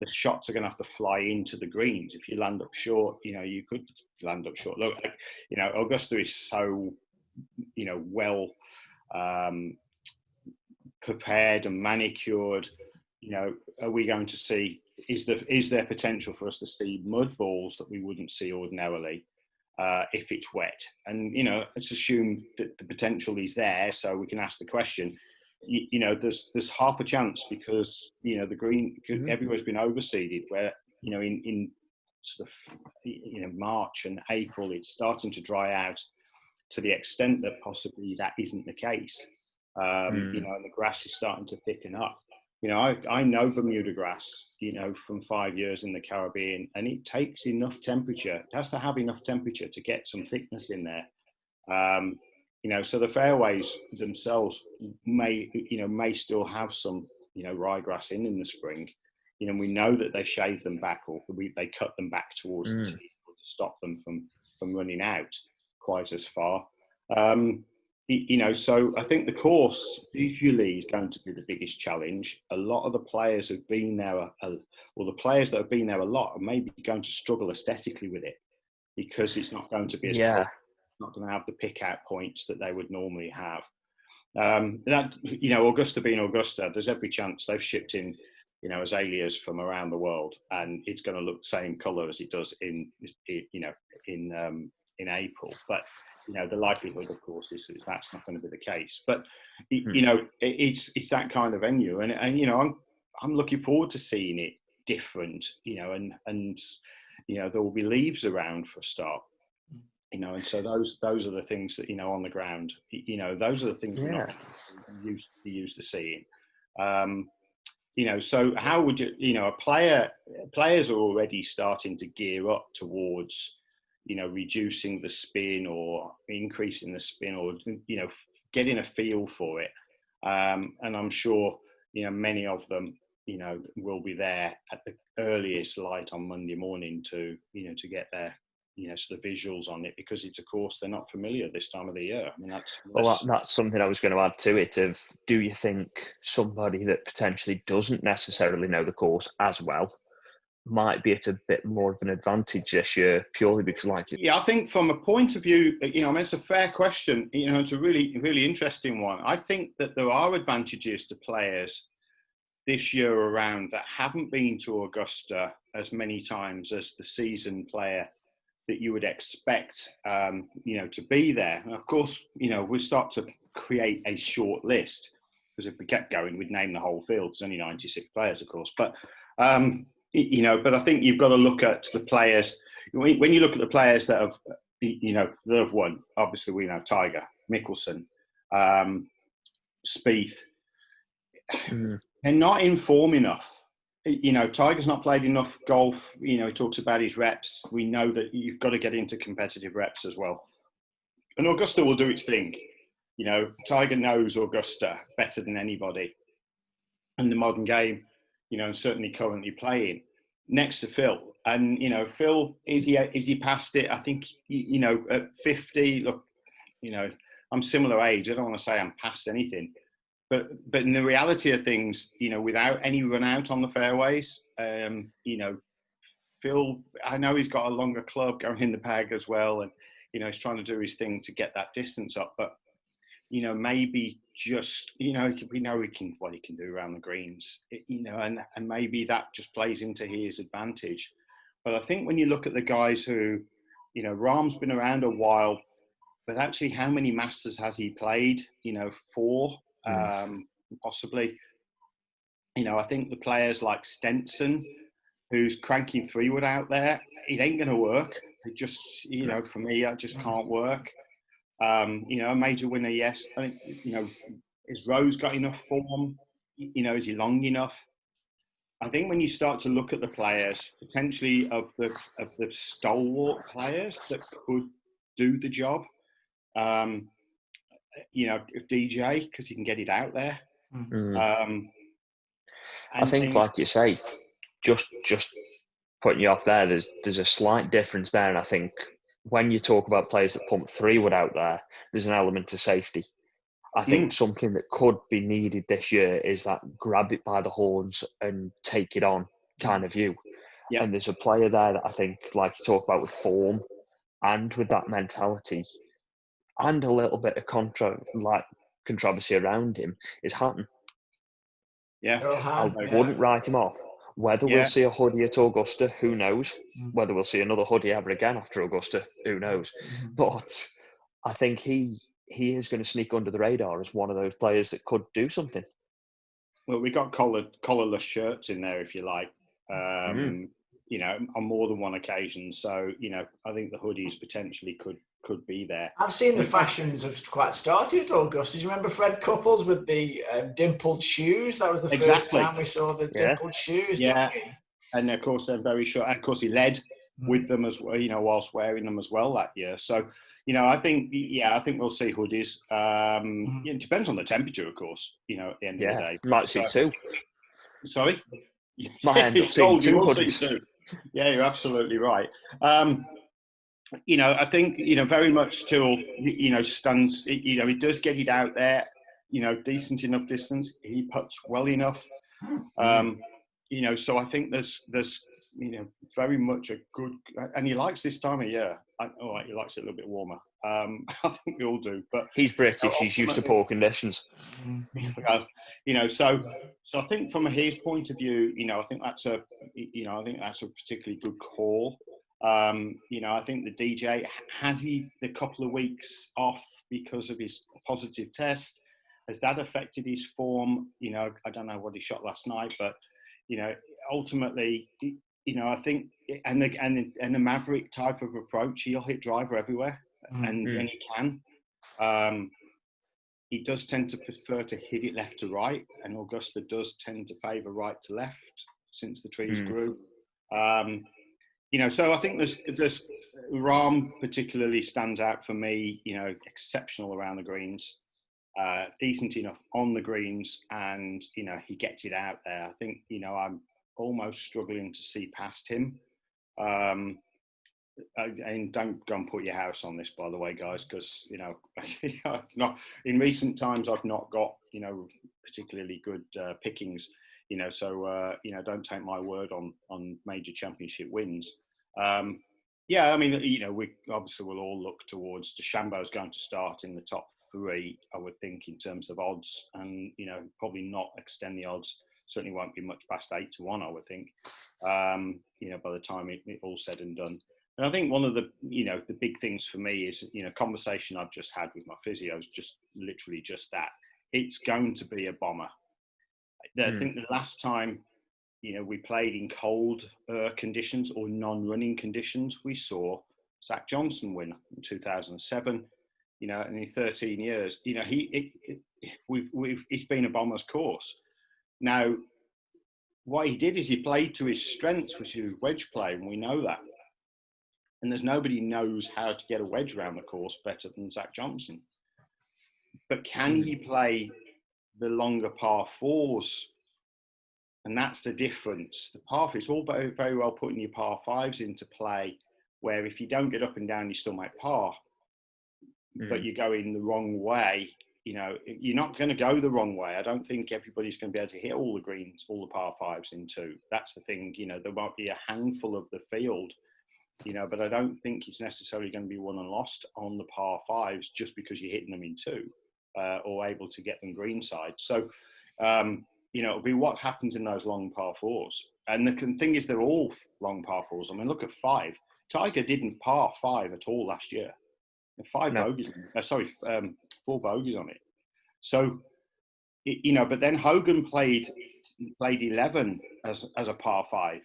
[SPEAKER 1] The shots are going to have to fly into the greens. If you land up short, you know, you could land up short. Look, you know, Augusta is so, you know, well prepared and manicured. You know, are we going to see, is there potential for us to see mud balls that we wouldn't see ordinarily if it's wet? And, you know, let's assume that the potential is there, so we can ask the question. You know, there's half a chance because, you know, the green, everywhere's been overseeded, where, you know, in sort of, you know, March and April, it's starting to dry out to the extent that possibly that isn't the case. You know, and the grass is starting to thicken up. You know, I know Bermuda grass, you know, from 5 years in the Caribbean, and it takes enough temperature. It has to have enough temperature to get some thickness in there. You know, so the fairways themselves may still have some, you know, ryegrass in the spring. You know, we know that they shave them back, or they cut them back towards the tee to stop them from running out quite as far. You know, so I think the course visually is going to be the biggest challenge. A lot of the players who've been there, or the players that have been there a lot, are maybe going to struggle aesthetically with it, because it's not going to be as close. It's not going to have the pick out points that they would normally have. That, you know, Augusta being Augusta, there's every chance they've shipped in, you know, azaleas from around the world, and it's going to look the same colour as it does in April. But, you know, the likelihood, of course, is that's not going to be the case. But, you know, it's that kind of venue, and you know, I'm looking forward to seeing it different. You know, and you know, there will be leaves around for a start. You know, and so those are the things that, you know, on the ground. You know, those are the things we're not used to seeing. You know, so how would you know, players are already starting to gear up towards, you know, reducing the spin or increasing the spin, or, you know, getting a feel for it. And I'm sure, you know, many of them, you know, will be there at the earliest light on Monday morning to, you know, to get their, you know, sort of visuals on it, because it's a course they're not familiar this time of the year. I mean,
[SPEAKER 2] that's something I was going to add to it. Of, do you think somebody that potentially doesn't necessarily know the course as well might be at a bit more of an advantage this year, purely because, like,
[SPEAKER 1] I think from a point of view, you know, I mean, it's a fair question. You know, it's a really, really interesting one. I think that there are advantages to players this year around that haven't been to Augusta as many times as the seasoned player that you would expect, you know, to be there. And of course, you know, we start to create a short list. because if we kept going, we'd name the whole field. There's only 96 players, of course. But, but I think you've got to look at the players. When you look at the players that have, that have won, obviously we know Tiger, Mickelson, Spieth, they're not in form enough. Tiger's not played enough golf. He talks about his reps. We know that you've got to get into competitive reps as well. And Augusta will do its thing. Tiger knows Augusta better than anybody in the modern game, and certainly currently playing next to Phil. And, Phil, is he past it? I think, at 50, look, I'm similar age. I don't want to say I'm past anything. But in the reality of things, without any run out on the fairways, Phil, I know he's got a longer club going in the bag as well. And, he's trying to do his thing to get that distance up. But, maybe just, we know what he can do around the greens, and maybe that just plays into his advantage. But I think when you look at the guys who, Rahm's been around a while, but actually how many Masters has he played? 4, possibly. I think the players like Stenson, who's cranking 3-wood out there, it ain't going to work. It just, for me, that just can't work. A major winner, yes. I think, has Rose got enough form? Is he long enough? I think when you start to look at the players, potentially of the stalwart players that could do the job, DJ, because he can get it out there.
[SPEAKER 2] I think, like you say, just putting you off there, there's a slight difference there, and I think when you talk about players that pump 3-wood out there, there's an element of safety. I think something that could be needed this year is that grab it by the horns and take it on kind of view.
[SPEAKER 1] Yeah.
[SPEAKER 2] And there's a player there that I think, like you talk about with form and with that mentality and a little bit of controversy around him, is Hatton.
[SPEAKER 1] Yeah.
[SPEAKER 2] I wouldn't write him off. Whether we'll see a hoodie at Augusta, who knows? Whether we'll see another hoodie ever again after Augusta, who knows? But I think he is going to sneak under the radar as one of those players that could do something.
[SPEAKER 1] Well, we got collarless shirts in there, if you like, on more than one occasion. So, I think the hoodies potentially could be there.
[SPEAKER 3] I've seen the fashions have quite started at Augusta. Do you remember Fred Couples with the dimpled shoes? That was the first time we saw the dimpled shoes, didn't we?
[SPEAKER 1] And of course, they're very short. And of course, he led with them as well, whilst wearing them as well that year. So, I think we'll see hoodies. It depends on the temperature, of course, at the end of the day.
[SPEAKER 2] Might see 2.
[SPEAKER 1] Sorry?
[SPEAKER 2] Might end up seeing 2 hoodies.
[SPEAKER 1] Yeah, you're absolutely right. I think, very much still, stands, he does get it out there, decent enough distance. He putts well enough. So I think there's very much a good, and he likes this time of year. He likes it a little bit warmer. I think we all do, but
[SPEAKER 2] he's British. He's used to poor conditions.
[SPEAKER 1] So I think from his point of view, I think that's a particularly good call. I think the DJ, has he the couple of weeks off because of his positive test? Has that affected his form? I don't know what he shot last night, but ultimately, I think, and the Maverick type of approach, he'll hit driver everywhere, and when he can, he does tend to prefer to hit it left to right, and Augusta does tend to favour right to left since the trees grew. So I think there's Rahm particularly stands out for me. Exceptional around the greens, decent enough on the greens, and he gets it out there. I think I'm almost struggling to see past him. And don't go and put your house on this, by the way, guys, because I've not in recent times I've not got particularly good pickings. So don't take my word on major championship wins. We obviously will all look towards DeChambeau's going to start in the top 3, I would think, in terms of odds, and probably not extend the odds. Certainly won't be much past 8-1, I would think. By the time it all said and done. And I think one of the the big things for me is conversation I've just had with my physio is just literally just that. it's going to be a bomber. I think the last time, we played in cold conditions or non-running conditions, we saw Zach Johnson win in 2007. And in 13 years, it's been a bomber's course. Now, what he did is he played to his strengths, which is wedge play, and we know that. And there's nobody knows how to get a wedge around the course better than Zach Johnson. But can he play the longer par fours? And that's the difference. The par, it's all very, very well putting your par fives into play, where if you don't get up and down, you still make par. But you're going the wrong way. You're not going to go the wrong way. I don't think everybody's going to be able to hit all the greens, all the par fives in two. That's the thing. There might be a handful of the field, but I don't think it's necessarily going to be won and lost on the par fives just because you're hitting them in two or able to get them greenside. So, it'll be what happens in those long par fours. And the thing is, they're all long par fours. I mean, look at 5. Tiger didn't par 5 at all last year. 4 bogeys on it. So, but then Hogan played 11 as a par 5,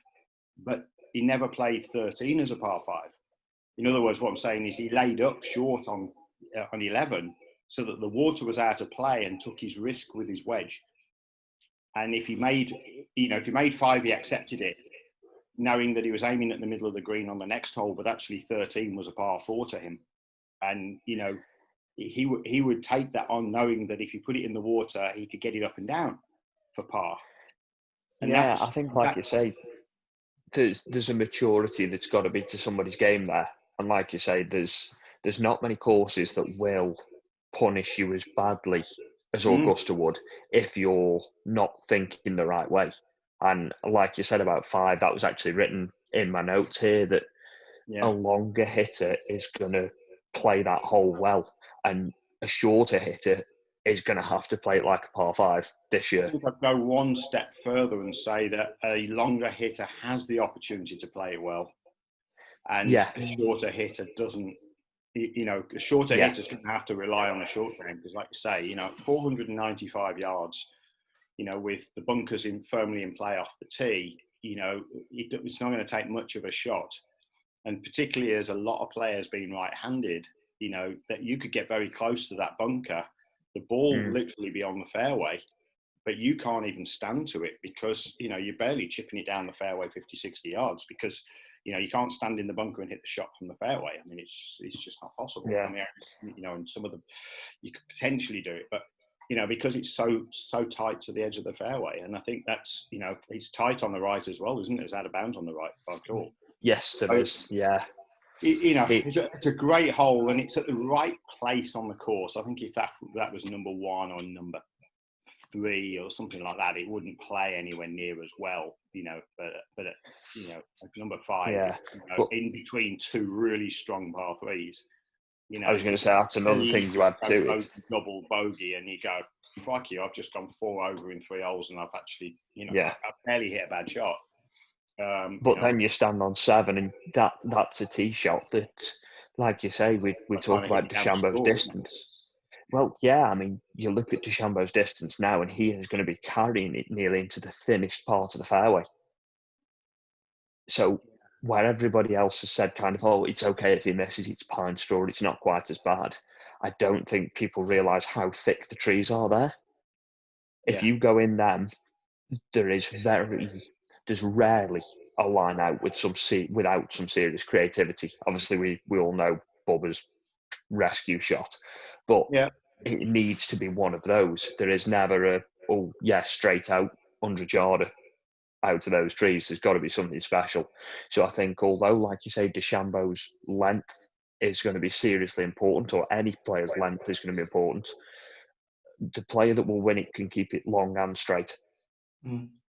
[SPEAKER 1] but he never played 13 as a par 5. In other words, what I'm saying is he laid up short on 11 so that the water was out of play and took his risk with his wedge. And if he made 5, he accepted it, knowing that he was aiming at the middle of the green on the next hole, but actually 13 was a par 4 to him. And, he would take that on, knowing that if he put it in the water, he could get it up and down for par. And
[SPEAKER 2] I think, like you say, there's a maturity that's got to be to somebody's game there. And like you say, there's not many courses that will punish you as badly as Augusta would if you're not thinking the right way. And like you said about 5, that was actually written in my notes here, that a longer hitter is going to play that hole well, and a shorter hitter is going to have to play it like a par 5 this year.
[SPEAKER 1] I think I'd go one step further and say that a longer hitter has the opportunity to play it well, and a shorter hitter doesn't. A shorter hitter's going to have to rely on a short game because, like you say, 495 yards, with the bunkers firmly in play off the tee, it's not going to take much of a shot. And particularly as a lot of players being right-handed, that you could get very close to that bunker, the ball literally be on the fairway, but you can't even stand to it because, you're barely chipping it down the fairway 50, 60 yards because, you can't stand in the bunker and hit the shot from the fairway. I mean, it's just not possible.
[SPEAKER 2] Yeah.
[SPEAKER 1] I mean, and some of them, you could potentially do it, but, because it's so tight to the edge of the fairway. And I think that's, it's tight on the right as well, isn't it? It's out of bounds on the right, if I recall.
[SPEAKER 2] Yes, it is. Yeah.
[SPEAKER 1] It's a great hole, and it's at the right place on the course. I think if that was number 1 or number 3 or something like that, it wouldn't play anywhere near as well. But number 5, in between 2 really strong par 3s.
[SPEAKER 2] I was going to say that's another thing you add to it.
[SPEAKER 1] Double bogey, and you go, crikey, I've just gone 4 over in 3 holes, and I've actually, I've barely hit a bad shot.
[SPEAKER 2] But then you stand on 7, and that's a tee shot that, like you say, we talk about DeChambeau's distance. Well, yeah, I mean, you look at DeChambeau's distance now, and he is going to be carrying it nearly into the finished part of the fairway. So where everybody else has said kind of, oh, it's okay if he misses, it's pine straw, it's not quite as bad. I don't think people realise how thick the trees are there. If you go in them, there's rarely a line out with without some serious creativity. Obviously, we all know Bubba's rescue shot, but it needs to be one of those. There is never straight out 100-yarder out of those trees. There's got to be something special. So I think, although, like you say, DeChambeau's length is going to be seriously important, or any player's length is going to be important, the player that will win it can keep it long and straight.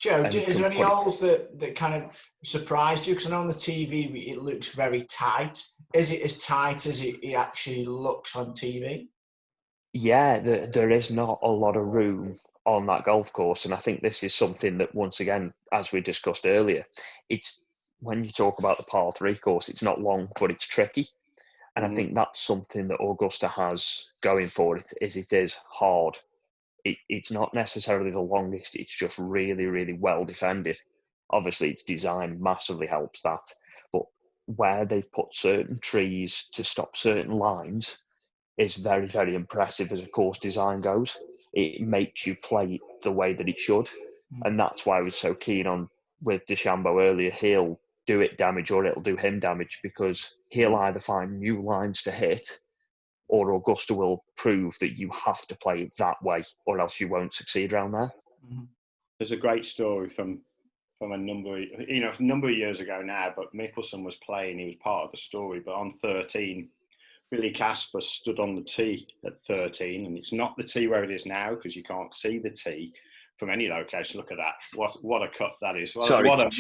[SPEAKER 3] Joe, is there any holes that kind of surprised you? Because I know on the TV it looks very tight. Is it as tight as it actually looks on TV?
[SPEAKER 2] Yeah, there is not a lot of room on that golf course. And I think this is something that, once again, as we discussed earlier, it's when you talk about the par 3 course, it's not long, but it's tricky. And I think that's something that Augusta has going for it, is hard. it's not necessarily the longest, it's just really, really well defended. Obviously, its design massively helps that, but where they've put certain trees to stop certain lines is very, very impressive as a course design goes. It makes you play the way that it should, and that's why I was so keen on with DeChambeau earlier. He'll do it damage or it'll do him damage, because he'll either find new lines to hit, or Augusta will prove that you have to play it that way, or else you won't succeed around there.
[SPEAKER 1] There's a great story from a number of years ago now, but Mickelson was playing, he was part of the story, but on 13, Billy Casper stood on the tee at 13, and it's not the tee where it is now, because you can't see the tee from any location. Look at that. What a cut that is. What a mug.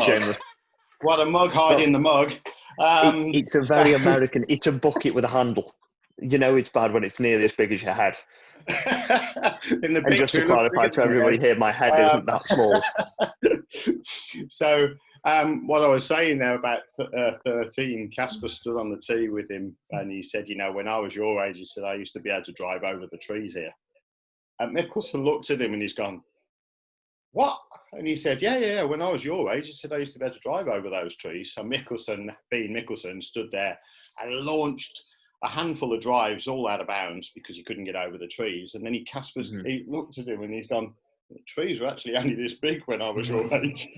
[SPEAKER 1] What a mug hiding the mug.
[SPEAKER 2] It's a very American, it's a bucket with a handle. You know it's bad when it's nearly as big as your head.
[SPEAKER 1] In the
[SPEAKER 2] and just to clarify to everybody here, my head isn't that small.
[SPEAKER 1] So what I was saying there about 13, Casper stood on the tee with him, and he said, when I was your age, he said, I used to be able to drive over the trees here. And Mickelson looked at him and he's gone, what? And he said, yeah, when I was your age, he said, I used to be able to drive over those trees. So Mickelson, being Mickelson, stood there and launched a handful of drives all out of bounds because he couldn't get over the trees. And then he looked at him and he's gone, the trees were actually only this big when I was your age.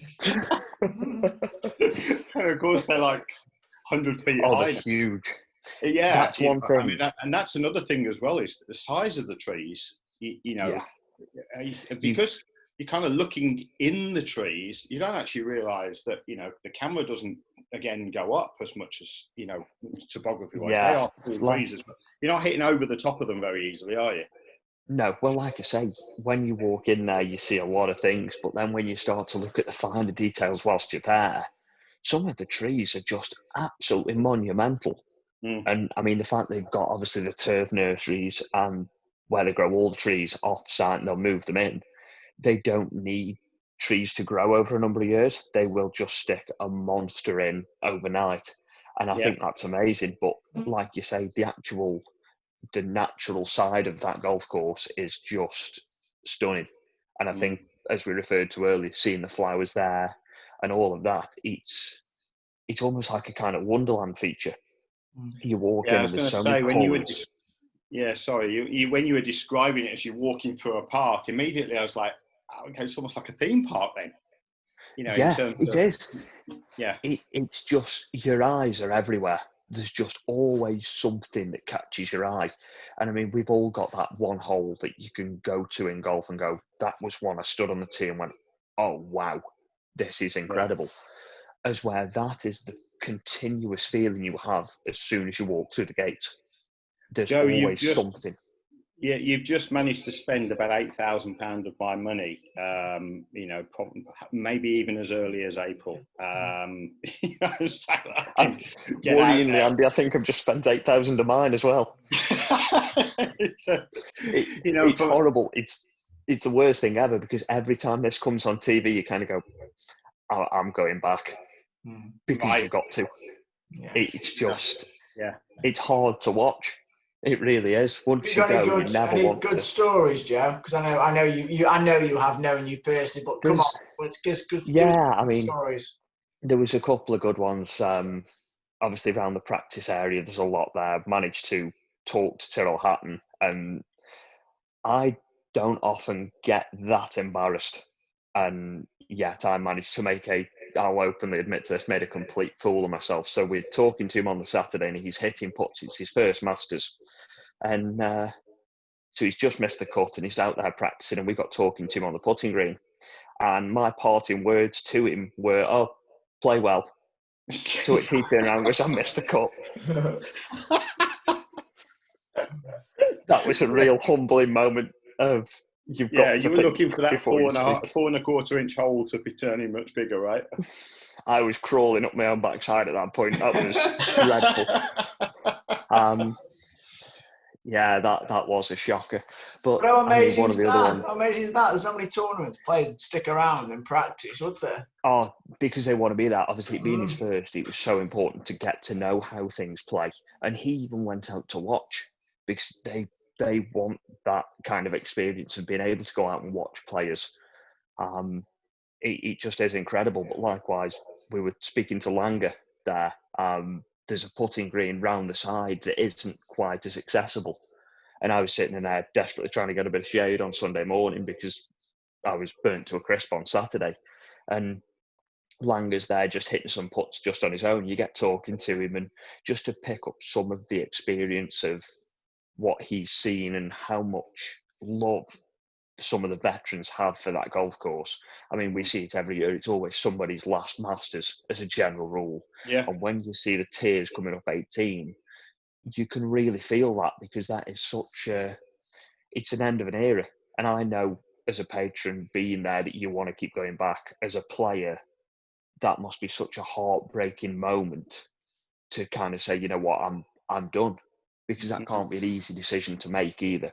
[SPEAKER 1] And of course, they're like 100 feet high.
[SPEAKER 2] Oh, they're huge.
[SPEAKER 1] Yeah.
[SPEAKER 2] That's one thing.
[SPEAKER 1] I mean, and that's another thing as well, is the size of the trees, because you're kind of looking in the trees, you don't actually realise that, the camera doesn't, again, go up as much as, topography-wise. They are full trees, but you're not hitting over the top of them very easily, are you?
[SPEAKER 2] No, well, like I say, when you walk in there, you see a lot of things, but then when you start to look at the finer details whilst you're there, some of the trees are just absolutely monumental. And I mean, the fact they've got obviously the turf nurseries and where they grow all the trees off-site and they'll move them in, they don't need trees to grow over a number of years. They will just stick a monster in overnight. And I think that's amazing. But like you say, the natural side of that golf course is just stunning. And I think, as we referred to earlier, seeing the flowers there and all of that, it's almost like a kind of Wonderland feature. You walk in and there's so many colours.
[SPEAKER 1] When you were describing it as you're walking through a park, immediately I was like, okay, it's almost like a theme park then.
[SPEAKER 2] It's just, your eyes are everywhere. There's just always something that catches your eye. And I mean, we've all got that one hole that you can go to in golf and go, that was one I stood on the tee and went, oh, wow, this is incredible. As where that is the continuous feeling you have as soon as you walk through the gates. There's always something.
[SPEAKER 1] Yeah, you've just managed to spend about £8,000 of my money, maybe even as early as April.
[SPEAKER 2] Worryingly, Andy, I think I've just spent 8,000 of mine as well. It's horrible. It's the worst thing ever, because every time this comes on TV, you kind of go, I'm going back, because you've got to. Yeah. It's just, it's hard to watch. It really is. Once you go, you never want to.
[SPEAKER 3] Good stories, Joe? Because I know you have known you personally, but come on, let's give stories.
[SPEAKER 2] There was a couple of good ones. Obviously, around the practice area, there's a lot there. I've managed to talk to Tyrrell Hatton, and I don't often get that embarrassed. And yet I managed to I'll openly admit to this, made a complete fool of myself. So we're talking to him on the Saturday and he's hitting putts. It's his first Masters. And so he's just missed the cut and he's out there practicing, and we got talking to him on the putting green. And my parting words to him were, oh, play well. To which he turned around and goes, I missed the cut. That was a real humbling moment of, you were
[SPEAKER 1] looking for that 4.25 inch hole to be turning much bigger, right?
[SPEAKER 2] I was crawling up my own backside at that point. That was dreadful. That was a shocker. But
[SPEAKER 3] how amazing is that? How amazing is that? There's not many tournaments players that stick around and practice, would there?
[SPEAKER 2] Oh, because they want to be that. Obviously, being his first, it was so important to get to know how things play. And he even went out to watch, because they want that kind of experience of being able to go out and watch players. It just is incredible. But likewise, we were speaking to Langer there. There's a putting green round the side that isn't quite as accessible. And I was sitting in there desperately trying to get a bit of shade on Sunday morning because I was burnt to a crisp on Saturday. And Langer's there just hitting some putts just on his own. You get talking to him, and just to pick up some of the experience of what he's seen and how much love some of the veterans have for that golf course. I mean, we see it every year. It's always somebody's last Masters as a general rule.
[SPEAKER 1] Yeah.
[SPEAKER 2] And when you see the tiers coming up 18, you can really feel that, because that is it's an end of an era. And I know as a patron being there that you want to keep going back. As a player, that must be such a heartbreaking moment to kind of say, you know what, I'm done, because that can't be an easy decision to make either.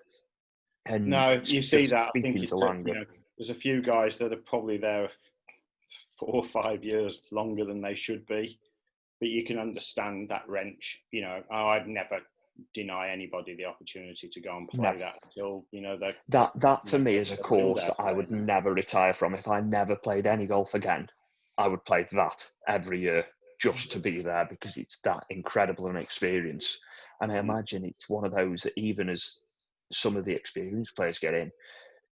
[SPEAKER 2] And
[SPEAKER 1] no, you see that. I think
[SPEAKER 2] Langer,
[SPEAKER 1] there's a few guys that are probably there 4 or 5 years longer than they should be, but you can understand that wrench. I'd never deny anybody the opportunity to go and play that until
[SPEAKER 2] that for me is a course that I would never retire from. If I never played any golf again, I would play that every year just to be there, because it's that incredible an experience. And I imagine it's one of those that even as some of the experienced players get in,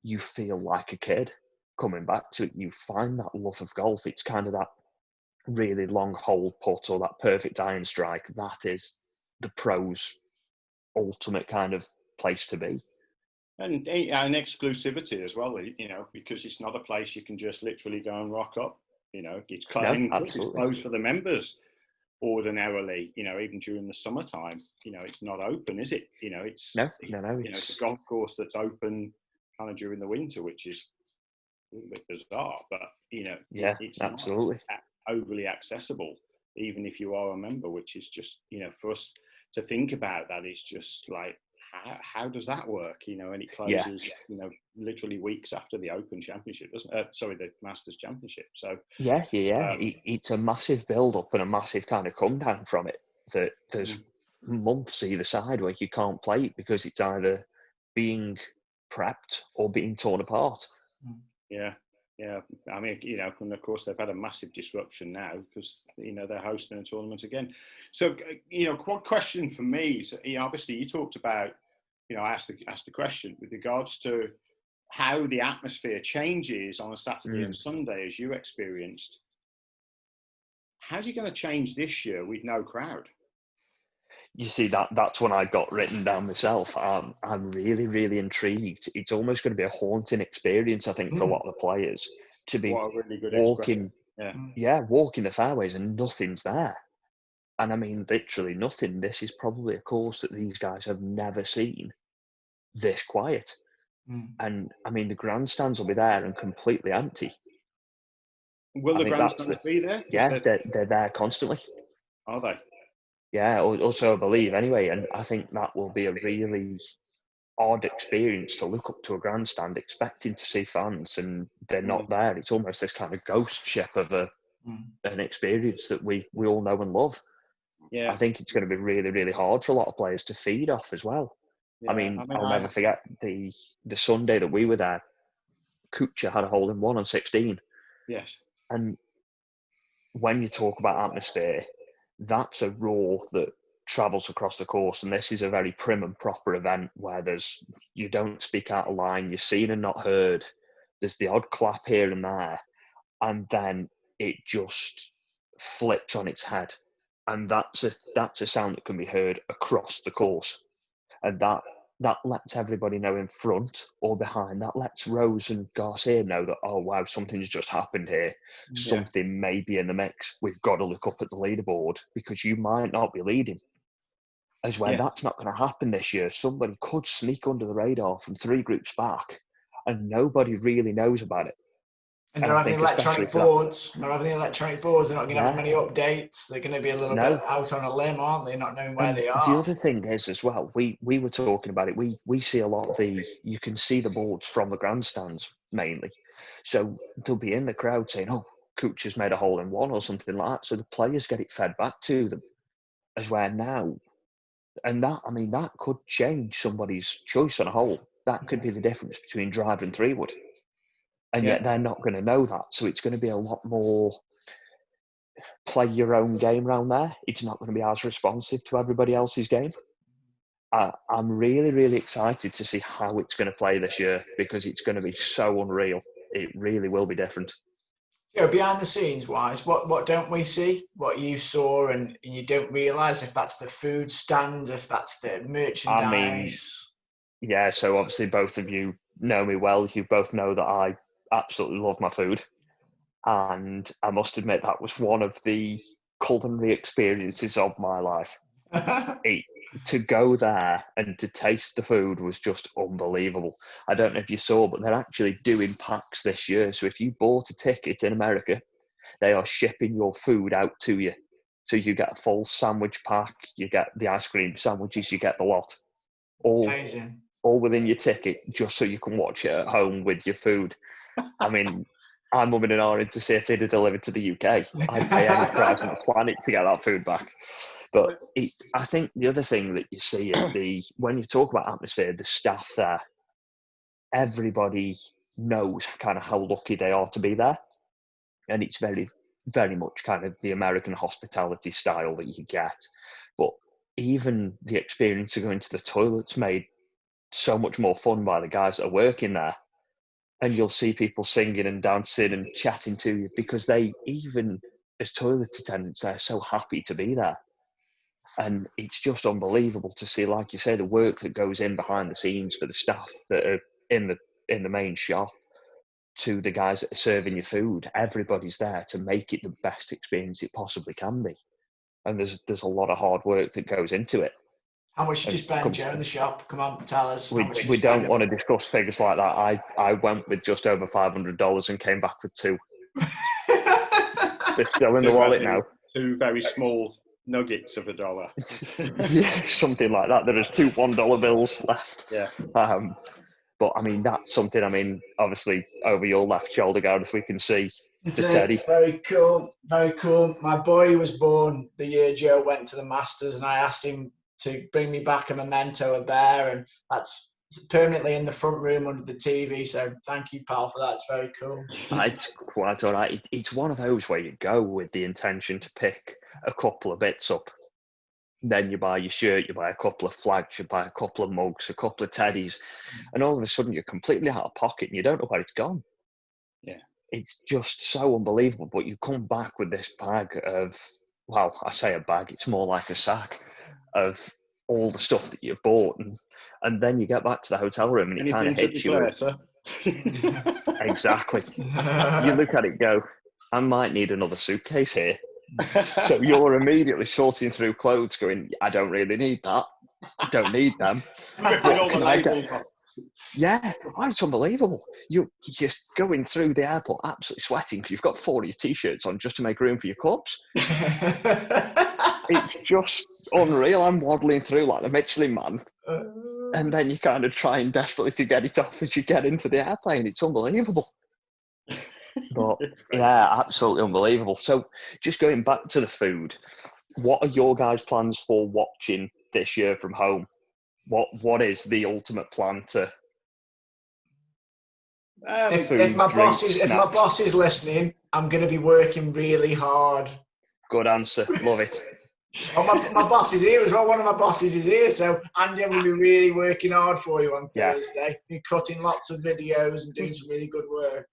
[SPEAKER 2] you feel like a kid coming back to it. You find that love of golf. It's kind of that really long hole putt or that perfect iron strike. That is the pros' ultimate kind of place to be.
[SPEAKER 1] And exclusivity as well, because it's not a place you can just literally go and rock up. It's closed for the members ordinarily, even during the summertime. It's not open, is it? It's a golf course that's open kind of during the winter, which is a little bit bizarre, but it's
[SPEAKER 2] absolutely
[SPEAKER 1] not overly accessible, even if you are a member, which is just, for us to think about that, it's just like, how does that work? And it closes, literally weeks after the Open Championship, doesn't it? The Masters Championship. So
[SPEAKER 2] it's a massive build-up and a massive kind of come down from it. That there's months either side where you can't play it because it's either being prepped or being torn apart.
[SPEAKER 1] Yeah. I mean, and of course they've had a massive disruption now because they're hosting a tournament again. So one question for me is, obviously you talked about, I asked the question with regards to how the atmosphere changes on a Saturday and Sunday as you experienced. How's it going to change this year with no crowd?
[SPEAKER 2] You see, that's when I got written down myself. I'm really, really intrigued. It's almost going to be a haunting experience, I think, for a lot of the players to be walking the fairways and nothing's there. And I mean, literally nothing. This is probably a course that these guys have never seen this quiet. And I mean, the grandstands will be there and completely empty.
[SPEAKER 1] Will the grandstands be there?
[SPEAKER 2] Yeah, they're there constantly.
[SPEAKER 1] Are they?
[SPEAKER 2] Yeah, also I believe anyway, and I think that will be a really odd experience to look up to a grandstand expecting to see fans and they're not there. It's almost this kind of ghost ship of an experience that we all know and love.
[SPEAKER 1] Yeah,
[SPEAKER 2] I think it's going to be really, really hard for a lot of players to feed off as well. Yeah. I mean, I'll never forget the Sunday that we were there. Kuchar had a hole in one on 16.
[SPEAKER 1] Yes,
[SPEAKER 2] and when you talk about atmosphere, that's a roar that travels across the course, and this is a very prim and proper event where you don't speak out of line, you're seen and not heard. There's the odd clap here and there, and then it just flips on its head, and that's a sound that can be heard across the course, and that lets everybody know in front or behind. That lets Rose and Garcia know that, oh wow, something's just happened here. Something may be in the mix. We've got to look up at the leaderboard because you might not be leading. As well, that's not going to happen this year. Somebody could sneak under the radar from 3 groups back, and nobody really knows about it.
[SPEAKER 3] And they're having electronic boards. They're not going to have many updates. They're going to be a little bit out on a limb, aren't they? Not knowing where they are.
[SPEAKER 2] The other thing is as well, we were talking about it. We see a lot of you can see the boards from the grandstands mainly. So they'll be in the crowd saying, oh, Kuchar's made a hole in one or something like that. So the players get it fed back to them. As where now, And that, I mean, that could change somebody's choice on a hole. That could be the difference between driver and 3-wood. And yet they're not going to know that. So it's going to be a lot more play your own game around there. It's not going to be as responsive to everybody else's game. I'm really, really excited to see how it's going to play this year, because it's going to be so unreal. It really will be different.
[SPEAKER 3] Behind the scenes wise, what don't we see? What you saw and you don't realise, if that's the food stand, if that's the merchandise.
[SPEAKER 2] I mean, yeah, so obviously both of you know me well. You both know that I absolutely love my food. And I must admit that was one of the culinary experiences of my life. To go there and to taste the food was just unbelievable. I don't know if you saw, but they're actually doing packs this year. So if you bought a ticket in America, they are shipping your food out to you. So you get a full sandwich pack, you get the ice cream sandwiches, you get the lot.
[SPEAKER 3] Amazing.
[SPEAKER 2] All within your ticket, just so you can watch it at home with your food. I mean, I'm umming and ahhing to see if they'd have delivered to the UK. I'd pay any price on the planet to get that food back. But I think the other thing that you see is when you talk about atmosphere, the staff there, everybody knows kind of how lucky they are to be there. And it's very, very much kind of the American hospitality style that you get. But even the experience of going to the toilet's made so much more fun by the guys that are working there. And you'll see people singing and dancing and chatting to you, because they, even as toilet attendants, they're so happy to be there. And it's just unbelievable to see, like you say, the work that goes in behind the scenes for the staff that are in the main shop, to the guys that are serving your food. Everybody's there to make it the best experience it possibly can be. And there's a lot of hard work that goes into it.
[SPEAKER 3] How much did you spend, Joe, in the shop? Come on, tell us.
[SPEAKER 2] We don't want to discuss figures like that. I went with just over $500 and came back with $2. They're still in the wallet now.
[SPEAKER 1] 2 very small nuggets of $1.
[SPEAKER 2] Yeah, something like that. There is 2 $1 bills left.
[SPEAKER 1] Yeah.
[SPEAKER 2] But I mean, that's something. I mean, obviously, over your left shoulder, Gareth, we can see the
[SPEAKER 3] Teddy. Very cool, very cool. My boy was born the year Joe went to the Masters, and I asked him to bring me back a memento, a bear, and that's permanently in the front room under the TV. So thank you, pal, for that. It's very cool.
[SPEAKER 2] It's quite all right. It's one of those where you go with the intention to pick a couple of bits up. Then you buy your shirt, you buy a couple of flags, you buy a couple of mugs, a couple of teddies, and all of a sudden you're completely out of pocket and you don't know where it's gone.
[SPEAKER 1] Yeah.
[SPEAKER 2] It's just so unbelievable. But you come back with this bag of, well, I say a bag, it's more like a sack of all the stuff that you've bought, and then you get back to the hotel room and it kind of hits you. Exactly. You look at it, go, I might need another suitcase here. So you're immediately sorting through clothes, going, I don't really need that. I don't need them. Yeah, it's unbelievable. You're just going through the airport absolutely sweating because you've got 4 of your T-shirts on just to make room for your clubs. It's just unreal. I'm waddling through like the Michelin Man. And then you kind of trying desperately to get it off as you get into the airplane. It's unbelievable. But yeah, absolutely unbelievable. So just going back to the food, what are your guys' plans for watching this year from home? What is the ultimate plan to?
[SPEAKER 3] If my boss is listening, I'm going to be working really hard.
[SPEAKER 2] Good answer. Love it.
[SPEAKER 3] Oh, my boss is here as well. One of my bosses is here. So Andy, I'm going to be really working hard for you on Thursday. Be cutting lots of videos and doing some really good work.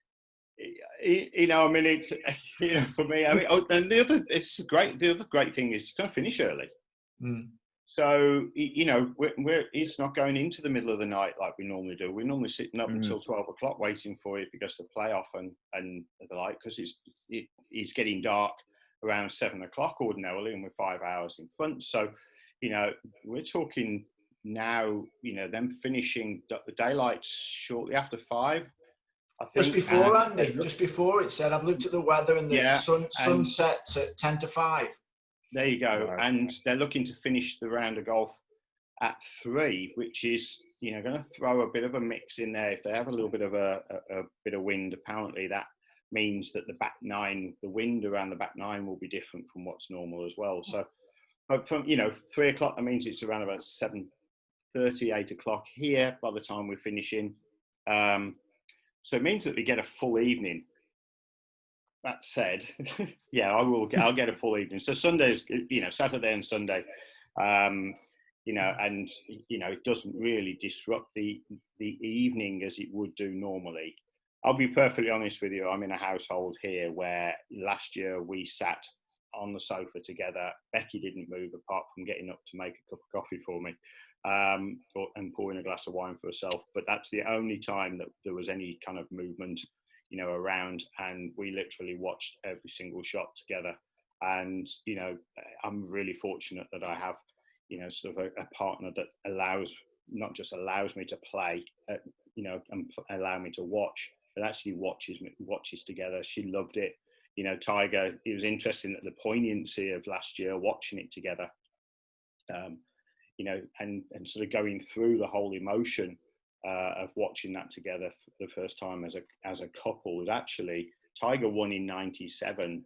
[SPEAKER 1] You know, I mean, it's, you know, for me, I mean, and the other great thing is it's going to finish early. So, you know, it's not going into the middle of the night like we normally do. We're normally sitting up until 12 o'clock waiting for it because the playoff and the like, because it's getting dark around 7 o'clock ordinarily, and we're 5 hours in front. So, you know, we're talking now, you know, them finishing the daylight shortly after 5. I think,
[SPEAKER 3] just before, Andy, just before it said, I've looked at the weather and the sun sets at 10 to 5.
[SPEAKER 1] There you go. Right. And they're looking to finish the round of golf at 3, which is, you know, going to throw a bit of a mix in there. If they have a little bit of a bit of wind, apparently that means that the back 9, the wind around the back 9 will be different from what's normal as well. So But from 3 o'clock, that means it's around about 7:30, 8 o'clock here by the time we're finishing. So it means that we get a full evening. That said, yeah, I'll get a full evening. So Sundays, Saturday and Sunday, and it doesn't really disrupt the evening as it would do normally. I'll be perfectly honest with you. I'm in a household here where last year we sat on the sofa together. Becky didn't move apart from getting up to make a cup of coffee for me, and pouring a glass of wine for herself. But that's the only time that there was any kind of movement, around, and we literally watched every single shot together. And, I'm really fortunate that I have, sort of a partner that not just allows me to play, and allow me to watch, but actually watches together. She loved it. Tiger, it was interesting that the poignancy of last year, watching it together, and sort of going through the whole emotion of watching that together for the first time as a couple was actually Tiger won in '97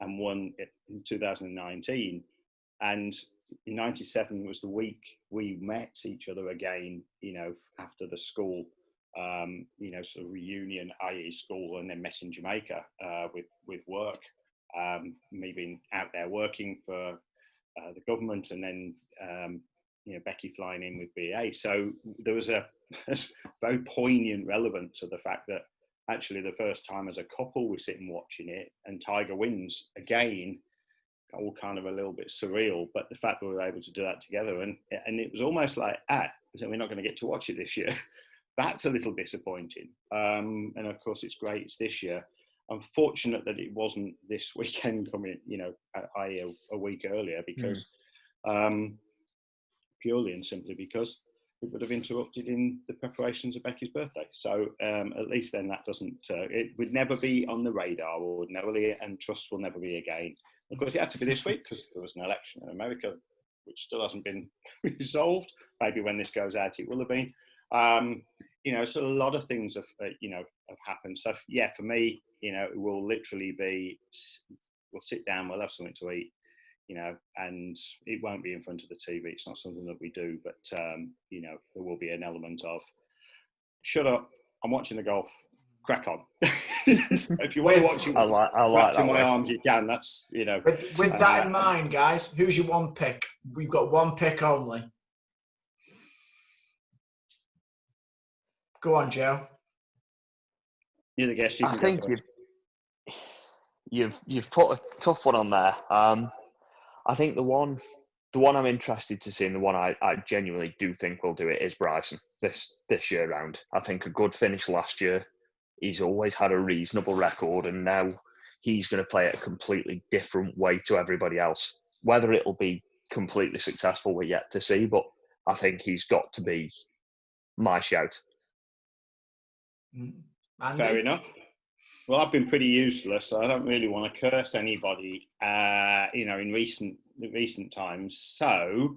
[SPEAKER 1] and won in 2019, and in '97 was the week we met each other again, after the school, sort of reunion, i.e. school, and then met in Jamaica with work, me being out there working for the government, and then Becky flying in with BA. So there was a very poignant relevance to the fact that actually the first time as a couple we're sitting watching it, and Tiger wins again, all kind of a little bit surreal. But the fact that we were able to do that together, and it was almost like, so we're not going to get to watch it this year. That's a little disappointing. And of course it's great it's this year. I'm fortunate that it wasn't this weekend coming, a week earlier, because purely and simply because it would have interrupted in the preparations of Becky's birthday. So at least then that doesn't, it would never be on the radar, or would never be, and trust will never be again. Of course, it had to be this week because there was an election in America, which still hasn't been resolved. Maybe when this goes out, it will have been. So a lot of things have happened. So yeah, for me, it will literally be, we'll sit down, we'll have something to eat, and it won't be in front of the TV. It's not something that we do, but there will be an element of, shut up, I'm watching the golf, crack on. If you want to watch it,
[SPEAKER 2] I like that
[SPEAKER 1] in my
[SPEAKER 2] way.
[SPEAKER 1] arms, you can. That's
[SPEAKER 3] With that in mind, guys, who's your one pick? We've got one pick only. Go on, Joe.
[SPEAKER 1] You're the guest.
[SPEAKER 2] I think you've put a tough one on there. I think the one I'm interested to see, and the one I genuinely do think will do it, is Bryson this year round. I think a good finish last year. He's always had a reasonable record, and now he's going to play it a completely different way to everybody else. Whether it'll be completely successful, we're yet to see, but I think he's got to be my shout.
[SPEAKER 3] Andy?
[SPEAKER 1] Fair enough. Well, I've been pretty useless, so I don't really want to curse anybody, in recent times. So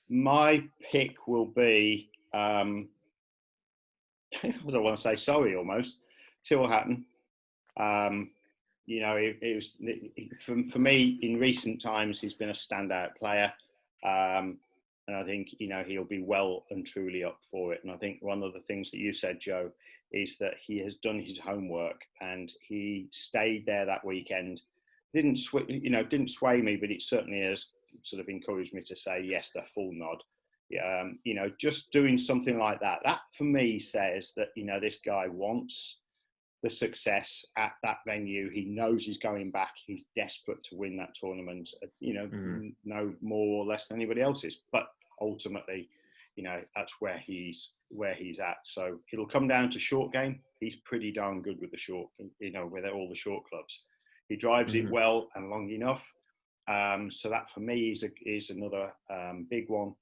[SPEAKER 1] my pick will be, I don't want to say sorry, almost, Till Hatton. It was for me in recent times. He's been a standout player, and I think he'll be well and truly up for it. And I think one of the things that you said, Joe, is that he has done his homework and he stayed there that weekend. Didn't sway me, but it certainly has sort of encouraged me to say yes, the full nod. Just doing something like that for me says that this guy wants the success at that venue. He knows he's going back. He's desperate to win that tournament. No more or less than anybody else is. But ultimately, that's where he's at. So it'll come down to short game. He's pretty darn good with the short, with all the short clubs. He drives it well and long enough. So that for me is another big one.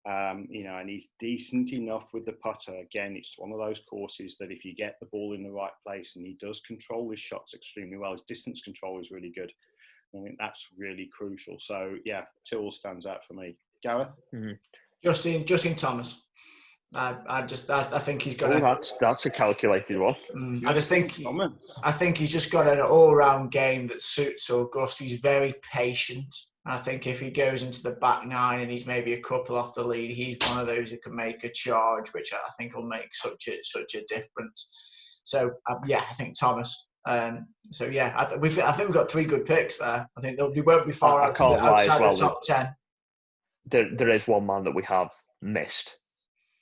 [SPEAKER 1] And he's decent enough with the putter. Again, it's one of those courses that if you get the ball in the right place, and he does control his shots extremely well, his distance control is really good. I think that's really crucial. So yeah, Till stands out for me. Gareth?
[SPEAKER 3] Justin Thomas. I think he's got.
[SPEAKER 2] That's a calculated one.
[SPEAKER 3] I think he's just got an all-round game that suits Augusta. He's very patient. And I think if he goes into the back nine and he's maybe a couple off the lead, he's one of those who can make a charge, which I think will make such a difference. So yeah, I think Thomas. So yeah, I think we've got 3 good picks there. I think they won't be far outside the top 10.
[SPEAKER 2] There is one man that we have missed,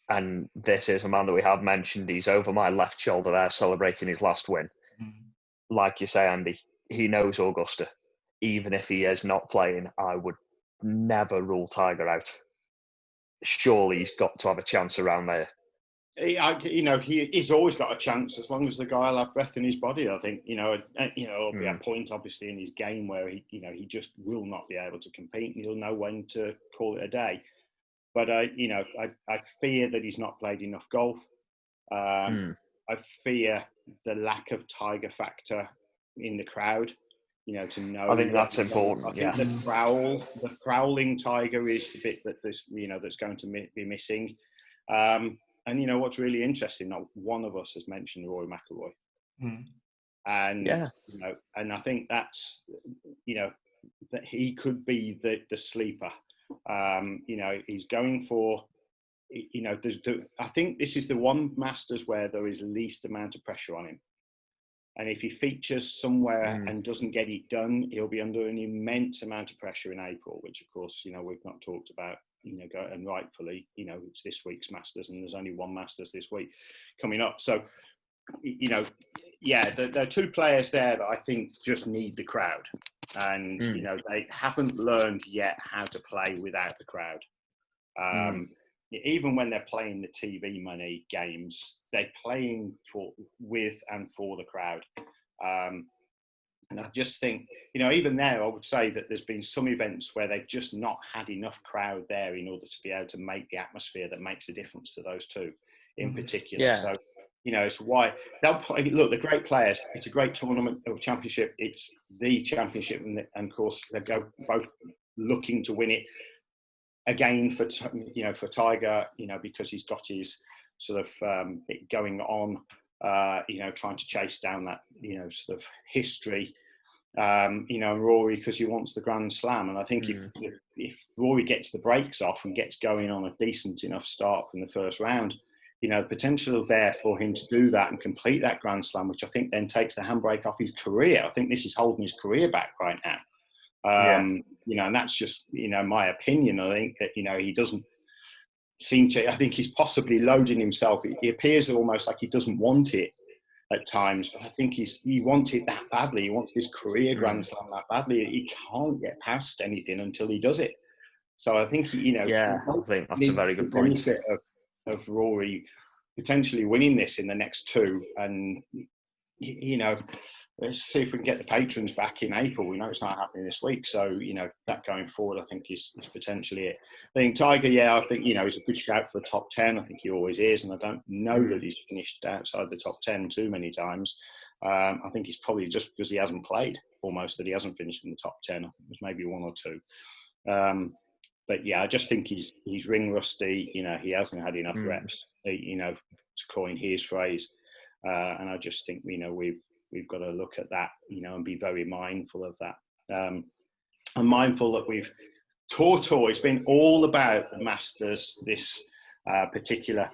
[SPEAKER 2] and this is a man that we have mentioned. He's over my left shoulder there, celebrating his last win. Like you say, Andy, he knows Augusta. Even if he is not playing, I would never rule Tiger out. Surely he's got to have a chance around there.
[SPEAKER 1] He's always got a chance as long as the guy will have breath in his body. I think, there'll be a point obviously in his game where he just will not be able to compete, and he'll know when to call it a day. But I fear that he's not played enough golf. I fear the lack of Tiger factor in the crowd. To know.
[SPEAKER 2] I think that's important.
[SPEAKER 1] I think the prowling Tiger is the bit that that's going to be missing. And what's really interesting, not one of us has mentioned Rory McIlroy. And and I think that's that he could be the sleeper. He's going for. I think this is the one Masters where there is least amount of pressure on him. And if he features somewhere and doesn't get it done, he'll be under an immense amount of pressure in April, which, of course, we've not talked about, and rightfully, it's this week's Masters, and there's only one Masters this week coming up. So, there are 2 players there that I think just need the crowd. And, they haven't learned yet how to play without the crowd. Even when they're playing the TV money games, they're playing with and for the crowd. And I just think, even there, I would say that there's been some events where they've just not had enough crowd there in order to be able to make the atmosphere that makes a difference to those 2 in particular.
[SPEAKER 2] Yeah.
[SPEAKER 1] So, it's why they'll play. Look, they're great players. It's a great tournament or championship. It's the championship. And of course, they go both looking to win it. Again, for Tiger, because he's got his sort of bit going on, trying to chase down that, sort of history, and Rory because he wants the Grand Slam. And I think if Rory gets the brakes off and gets going on a decent enough start from the first round, the potential there for him to do that and complete that Grand Slam, which I think then takes the handbrake off his career. I think this is holding his career back right now. And that's just, my opinion. I think that, he doesn't seem to, I think he's possibly loading himself. He appears almost like he doesn't want it at times, but I think he wants it that badly. He wants this career Grand Slam that badly. He can't get past anything until he does it. So I think,
[SPEAKER 2] I think that's a very good point.
[SPEAKER 1] Of Rory potentially winning this in the next 2 and, let's see if we can get the patrons back in April. We know it's not happening this week. So, that going forward, I think is potentially it. I think Tiger, I think, he's a good shout for the top 10. I think he always is. And I don't know that he's finished outside the top 10 too many times. I think he's probably just because he hasn't played almost that he hasn't finished in the top 10. I think there's maybe 1 or 2. But I just think he's ring rusty. He hasn't had enough reps, to coin his phrase. And I just think, we've got to look at that, and be very mindful of that. I'm mindful that it's been all about the Masters this particular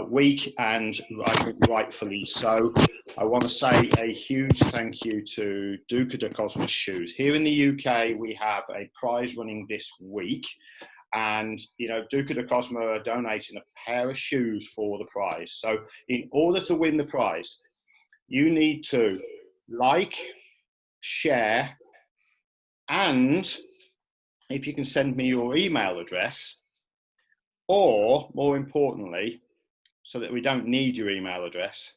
[SPEAKER 1] week, and I think rightfully so. I want to say a huge thank you to Duca de Cosmo's Shoes. Here in the UK, we have a prize running this week. And, Duca de Cosmo are donating a pair of shoes for the prize. So in order to win the prize, you need to like, share, and if you can send me your email address, or more importantly, so that we don't need your email address,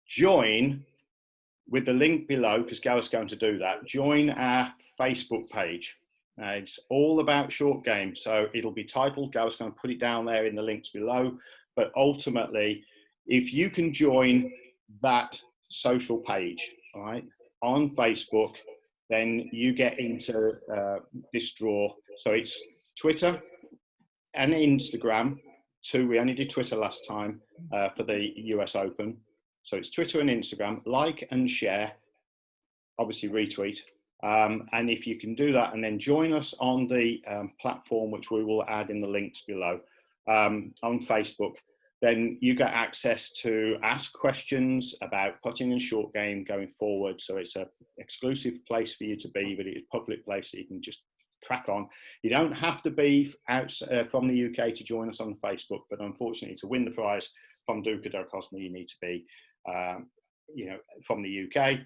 [SPEAKER 1] join with the link below, because Gareth's going to do that, join our Facebook page. It's all about short game. So it'll be titled, Gareth's going to put it down there in the links below. But ultimately, if you can join that social page, all right, on Facebook, then you get into this draw. So it's Twitter and Instagram. 2, we only did Twitter last time for the US Open. So it's Twitter and Instagram. Like and share, obviously retweet, And if you can do that and then join us on the platform, which we will add in the links below, on Facebook, then you get access to ask questions about putting and short game going forward. So it's an exclusive place for you to be, but it's a public place, so you can just crack on. You don't have to be out from the UK to join us on Facebook, but unfortunately, to win the prize from Duca del Cosmo, you need to be, from the UK.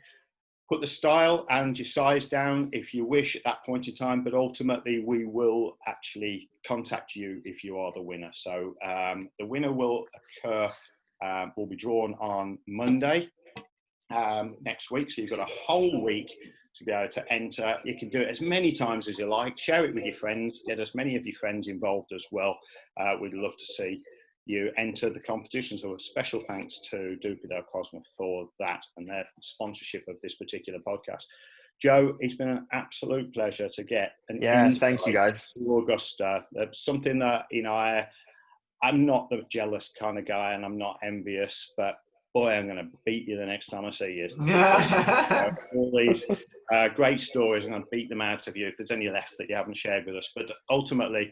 [SPEAKER 1] Put the style and your size down if you wish at that point in time, but ultimately we will actually contact you if you are the winner. So the winner will occur, will be drawn on Monday next week. So you've got a whole week to be able to enter. You can do it as many times as you like. Share it with your friends. Get as many of your friends involved as well. We'd love to see you enter the competition. So a special thanks to Duca del Cosmo for that and their sponsorship of this particular podcast. Joe, it's been an absolute pleasure to get an
[SPEAKER 2] thank you guys
[SPEAKER 1] to Augusta. That's something that, I'm not the jealous kind of guy and I'm not envious, but boy, I'm going to beat you the next time I see you. All these great stories, I'm going to beat them out of you if there's any left that you haven't shared with us. But ultimately,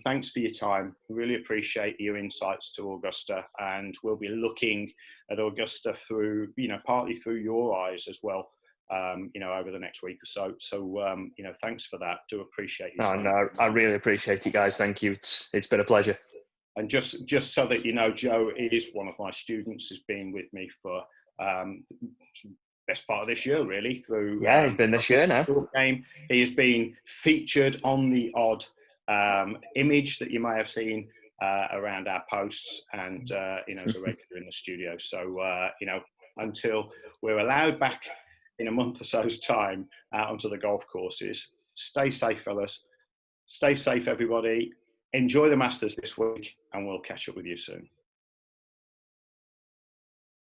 [SPEAKER 1] thanks for your time. Really appreciate your insights to Augusta, and we'll be looking at Augusta through, partly through your eyes as well, over the next week or so. So, thanks for that. Do appreciate your time.
[SPEAKER 2] No, I really appreciate it, guys. Thank you. It's been a pleasure.
[SPEAKER 1] And just so that you know, Joe is one of my students. Has been with me for best part of this year, really. Through
[SPEAKER 2] he's been this year now.
[SPEAKER 1] Game. He has been featured on the odd image that you may have seen around our posts, and as a regular in the studio. So until we're allowed back in a month or so's time out onto the golf courses, stay safe, fellas. Stay safe, everybody. Enjoy the Masters this week, and we'll catch up with you soon.